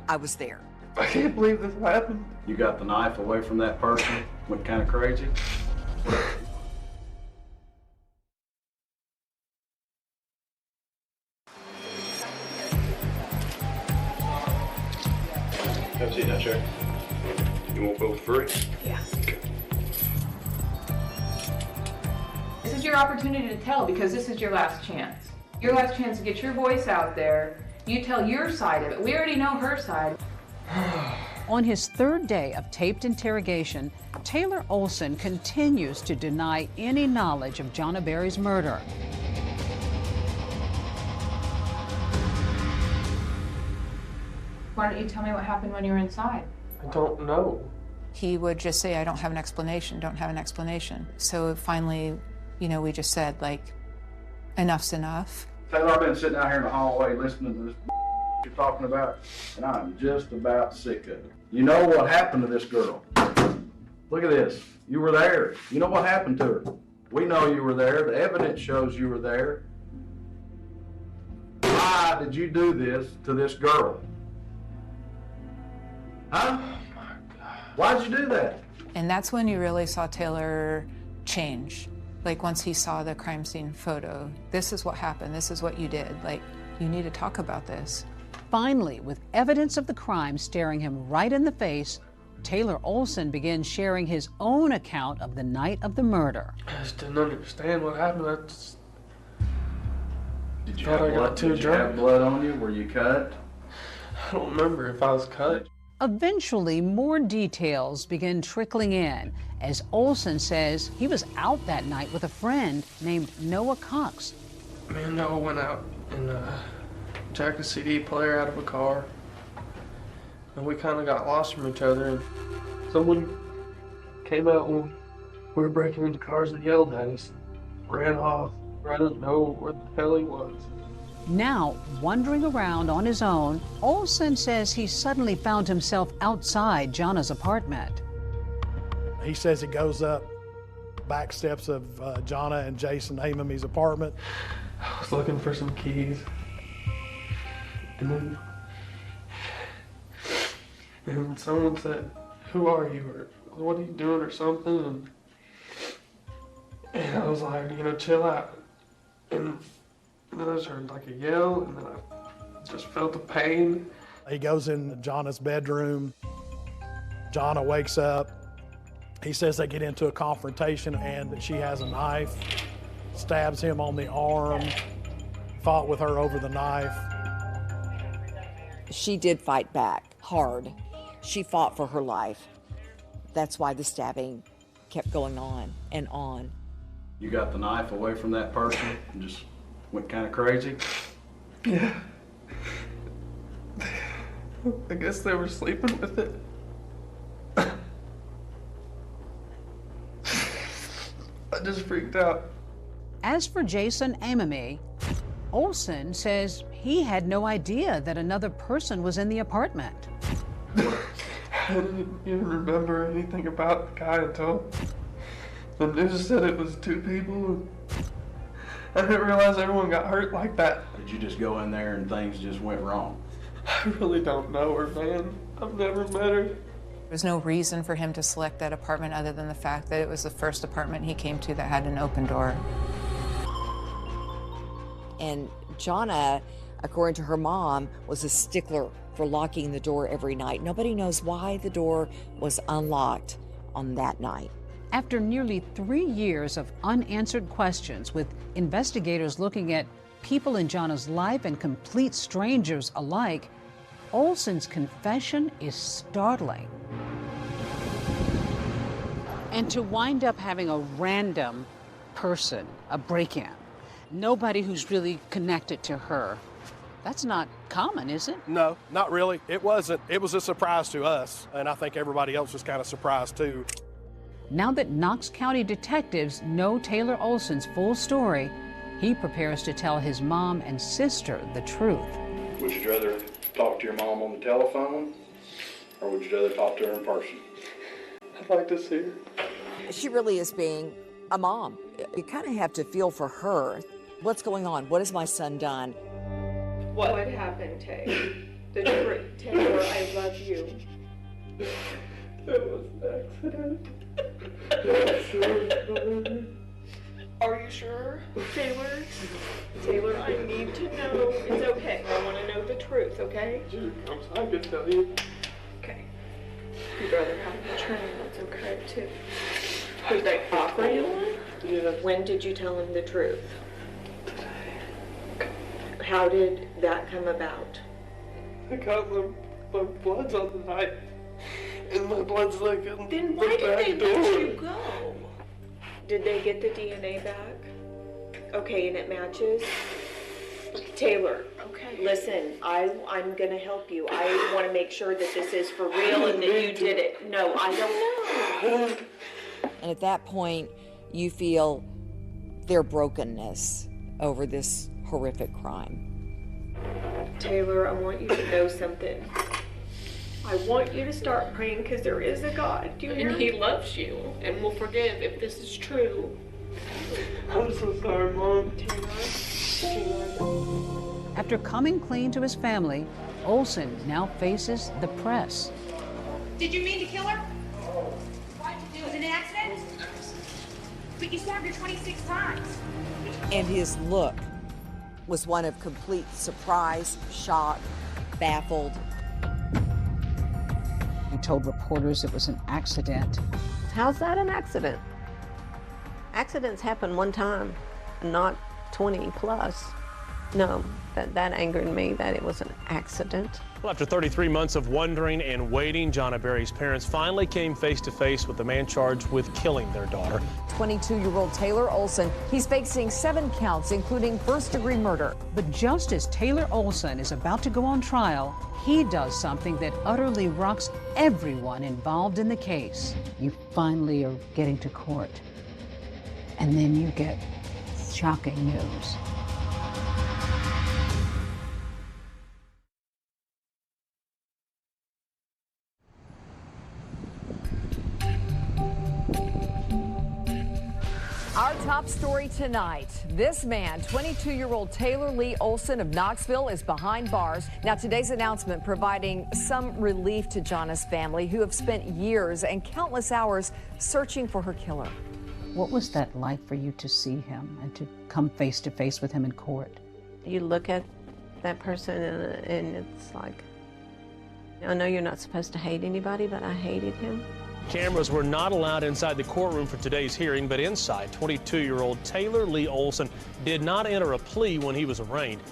I was there. I can't believe this happened. You got the knife away from that person, went kind of crazy. Have a seat now, Sherry. You want both free? Yeah. Okay. This is your opportunity to tell because this is your last chance. Your last chance to get your voice out there. You tell your side of it. We already know her side. On his third day of taped interrogation, Taylor Olson continues to deny any knowledge of Jonna Berry's murder. Why don't you tell me what happened when you were inside? I don't know. He would just say, I don't have an explanation, don't have an explanation. So finally, you know, we just said, like, enough's enough. Taylor, I've been sitting out here in the hallway listening to this you're talking about, and I'm just about sick of it. You know what happened to this girl. Look at this. You were there. You know what happened to her. We know you were there. The evidence shows you were there. Why did you do this to this girl? Huh? Why'd you do that? And that's when you really saw Taylor change. Like once he saw the crime scene photo, this is what happened, this is what you did. Like, you need to talk about this. Finally, with evidence of the crime staring him right in the face, Taylor Olson begins sharing his own account of the night of the murder. I just didn't understand what happened. I just Did you thought have I blood? got too Did you have drunk. blood on you? Were you cut? I don't remember if I was cut. Eventually, more details begin trickling in as Olson says he was out that night with a friend named Noah Cox. Me and Noah went out and jacked a CD player out of a car. And we kind of got lost from each other. And someone came out when we were breaking into cars and yelled at us. Ran off. I didn't know where the hell he was. Now, wandering around on his own, Olson says he suddenly found himself outside Jonna's apartment. He says he goes up back steps of Jonna and Jason Amami's apartment. I was looking for some keys. And then someone said, "Who are you?" or "What are you doing?" or something. And I was like, you know, chill out. And then I just heard like a yell, and then I just felt the pain. He goes in Jonna's bedroom. Jonna wakes up. He says they get into a confrontation and she has a knife, stabs him on the arm, fought with her over the knife. She did fight back hard. She fought for her life. That's why the stabbing kept going on and on. You got the knife away from that person and just went kind of crazy? Yeah. I guess they were sleeping with it. I just freaked out. As for Jason Amami, Olson says he had no idea that another person was in the apartment. I didn't even remember anything about the guy until the news said it was 2 people. I didn't realize everyone got hurt like that. Did you just go in there and things just went wrong? I really don't know her, man. I've never met her. There's no reason for him to select that apartment other than the fact that it was the first apartment he came to that had an open door. And Jonna, according to her mom, was a stickler for locking the door every night. Nobody knows why the door was unlocked on that night. After nearly 3 years of unanswered questions, with investigators looking at people in Jana's life and complete strangers alike, Olson's confession is startling. And to wind up having a random person, a break-in, nobody who's really connected to her, that's not common, is it? No, not really. It wasn't. It was a surprise to us, and I think everybody else was kind of surprised too. Now that Knox County detectives know Taylor Olson's full story, he prepares to tell his mom and sister the truth. Would you rather talk to your mom on the telephone, or would you rather talk to her in person? I'd like to see her. She really is being a mom. You kind of have to feel for her. What's going on? What has my son done? What happened, Tay? The truth. Taylor, I love you. It was an accident. Are you sure, Taylor? Taylor, I need to know. It's okay. I want to know the truth, okay? I can tell you. Okay. You'd rather have an attorney, that's okay, too. Did they offer you one? Yes. When did you tell him the truth? How did that come about? I got my blood's on the knife, and my blood's like in Then why the did they back door. let you go? Did they get the DNA back? Okay, and it matches? Taylor, okay. Listen, I'm gonna help you. I want to make sure that this is for real and that you did it. No, I don't know. And at that point, you feel their brokenness over this horrific crime. Taylor, I want you to know something. I want you to start praying because there is a God, do you hear? And He loves you and will forgive if this is true. I'm so sorry, Mom. After coming clean to his family, Olson now faces the press. Did you mean to kill her? What did you do? Was it an accident? But you stabbed her 26 times. And his look was one of complete surprise, shock, baffled. He told reporters it was an accident. How's that an accident? Accidents happen one time, not 20 plus. No, that angered me that it was an accident. Well, after 33 months of wondering and waiting, Jana Berry's parents finally came face to face with the man charged with killing their daughter. 22-year-old Taylor Olson. He's facing 7 counts, including first-degree murder. But just as Taylor Olson is about to go on trial, he does something that utterly rocks everyone involved in the case. You finally are getting to court, and then you get shocking news. Our top story tonight. This man, 22-year-old Taylor Lee Olson of Knoxville, is behind bars. Now, today's announcement providing some relief to Jana's family, who have spent years and countless hours searching for her killer. What was that like for you to see him and to come face to face with him in court? You look at that person and it's like, I know you're not supposed to hate anybody, but I hated him. Cameras were not allowed inside the courtroom for today's hearing, but inside, 22-year-old Taylor Lee Olson did not enter a plea when he was arraigned.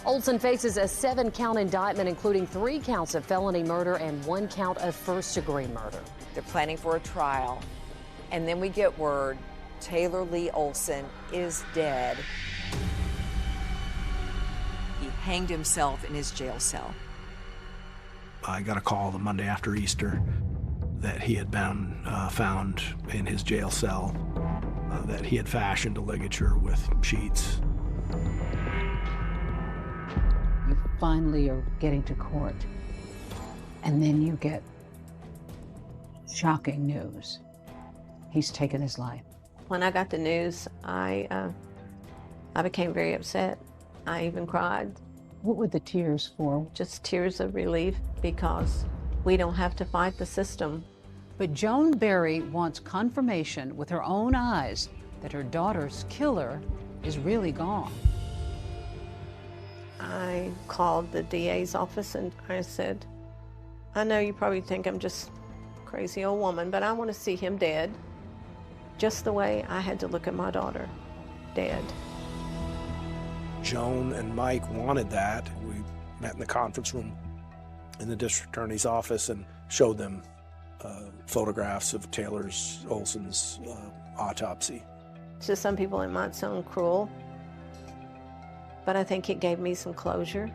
Olson faces a 7-count indictment, including 3 counts of felony murder and 1 count of first-degree murder. They're planning for a trial, and then we get word Taylor Lee Olson is dead. He hanged himself in his jail cell. I got a call the Monday after Easter that he had been found in his jail cell, that he had fashioned a ligature with sheets. You finally are getting to court, and then you get shocking news. He's taken his life. When I got the news, I became very upset. I even cried. What were the tears for? Just tears of relief, because we don't have to fight the system. But Joan Berry wants confirmation with her own eyes that her daughter's killer is really gone. I called the DA's office and I said, I know you probably think I'm just a crazy old woman, but I want to see him dead, just the way I had to look at my daughter, dead. Joan and Mike wanted that. We met in the conference room in the district attorney's office and showed them photographs of Taylor Olson's autopsy. To some people it might sound cruel, but I think it gave me some closure.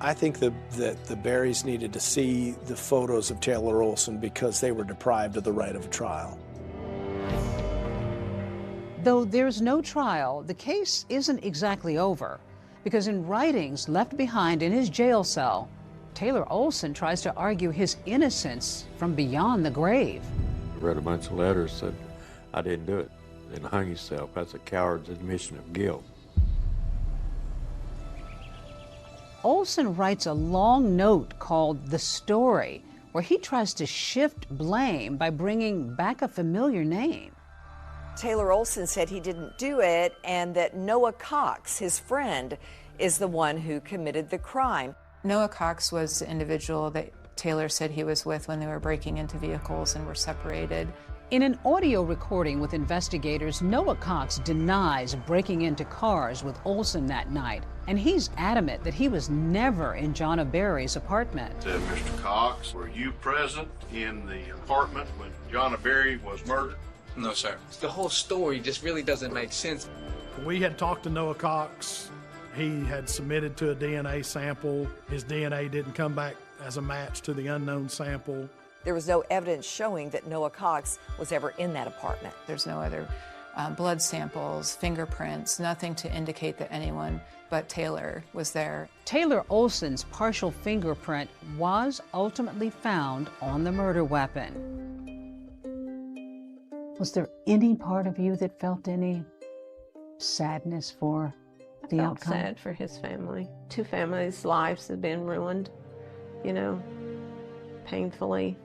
I think that the Berrys needed to see the photos of Taylor Olson because they were deprived of the right of a trial. Though there's no trial, the case isn't exactly over, because in writings left behind in his jail cell, Taylor Olson tries to argue his innocence from beyond the grave. I read a bunch of letters that said, I didn't do it, and hung himself. That's a coward's admission of guilt. Olson writes a long note called The Story, where he tries to shift blame by bringing back a familiar name. Taylor Olson said he didn't do it and that Noah Cox, his friend, is the one who committed the crime. Noah Cox was the individual that Taylor said he was with when they were breaking into vehicles and were separated. In an audio recording with investigators, Noah Cox denies breaking into cars with Olson that night, and he's adamant that he was never in Jonna Berry's apartment. Mr. Cox, were you present in the apartment when Jonna Berry was murdered? No, sir. The whole story just really doesn't make sense. We had talked to Noah Cox. He had submitted to a DNA sample. His DNA didn't come back as a match to the unknown sample. There was no evidence showing that Noah Cox was ever in that apartment. There's no other blood samples, fingerprints, nothing to indicate that anyone but Taylor was there. Taylor Olson's partial fingerprint was ultimately found on the murder weapon. Was there any part of you that felt any sadness for the outcome? I felt sad for his family. Two families' lives have been ruined, you know, painfully.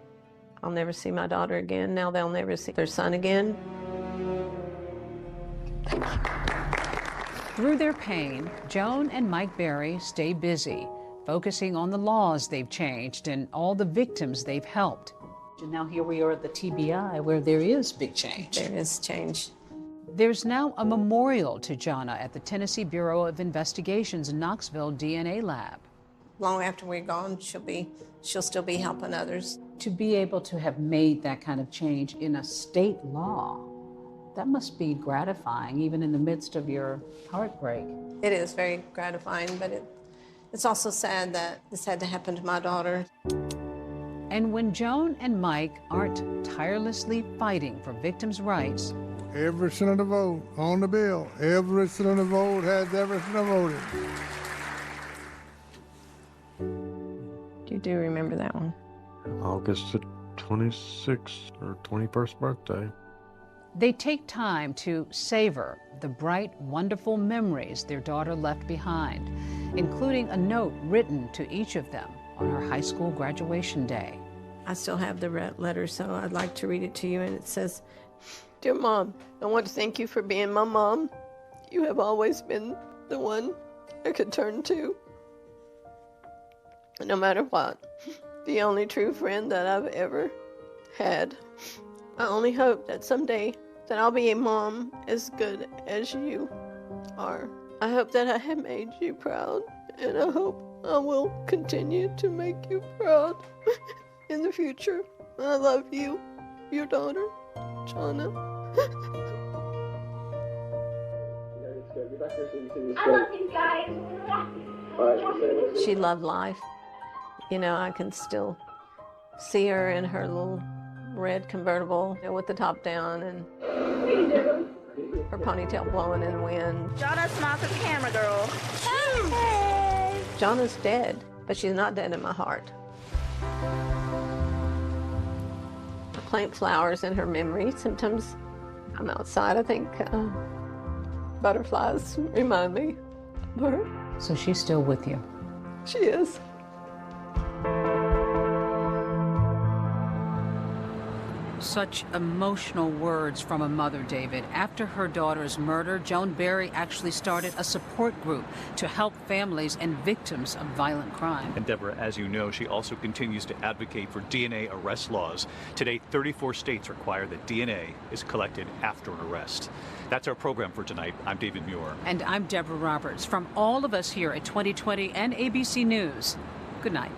I'll never see my daughter again. Now they'll never see their son again. Through their pain, Joan and Mike Berry stay busy, focusing on the laws they've changed and all the victims they've helped. And now here we are at the TBI, where there is big change. There is change. There's now a memorial to Jonna at the Tennessee Bureau of Investigation's Knoxville DNA lab. Long after we're gone, she'll still be helping others. To be able to have made that kind of change in a state law, that must be gratifying, even in the midst of your heartbreak. It is very gratifying, but it's also sad that this had to happen to my daughter. And when Joan and Mike aren't tirelessly fighting for victims' rights, every senator vote on the bill. Every senator vote has every senator voted. You do remember that one? August the 26th or 21st birthday. they take time to savor the bright, wonderful memories their daughter left behind, including a note written to each of them on her high school graduation day. I still have the letter, so I'd like to read it to you, and it says, "Dear Mom, I want to thank you for being my mom. You have always been the one I could turn to, no matter what. The only true friend that I've ever had. I only hope that someday that I'll be a mom as good as you are. I hope that I have made you proud, and I hope I will continue to make you proud in the future. I love you, your daughter, Jonna." I love you guys. She loved life. You know, I can still see her in her little red convertible with the top down and her ponytail blowing in the wind. Jonna, smile to the camera, girl. Hey. Jonna's dead, but she's not dead in my heart. I plant flowers in her memory. Sometimes I'm outside, I think butterflies remind me of her. So she's still with you? She is. Such emotional words from a mother, David. After her daughter's murder, Joan Berry actually started a support group to help families and victims of violent crime. And Deborah, as you know, she also continues to advocate for DNA arrest laws. Today, 34 states require that DNA is collected after an arrest. That's our program for tonight. I'm David Muir. And I'm Deborah Roberts. From all of us here at 2020 and ABC News, good night.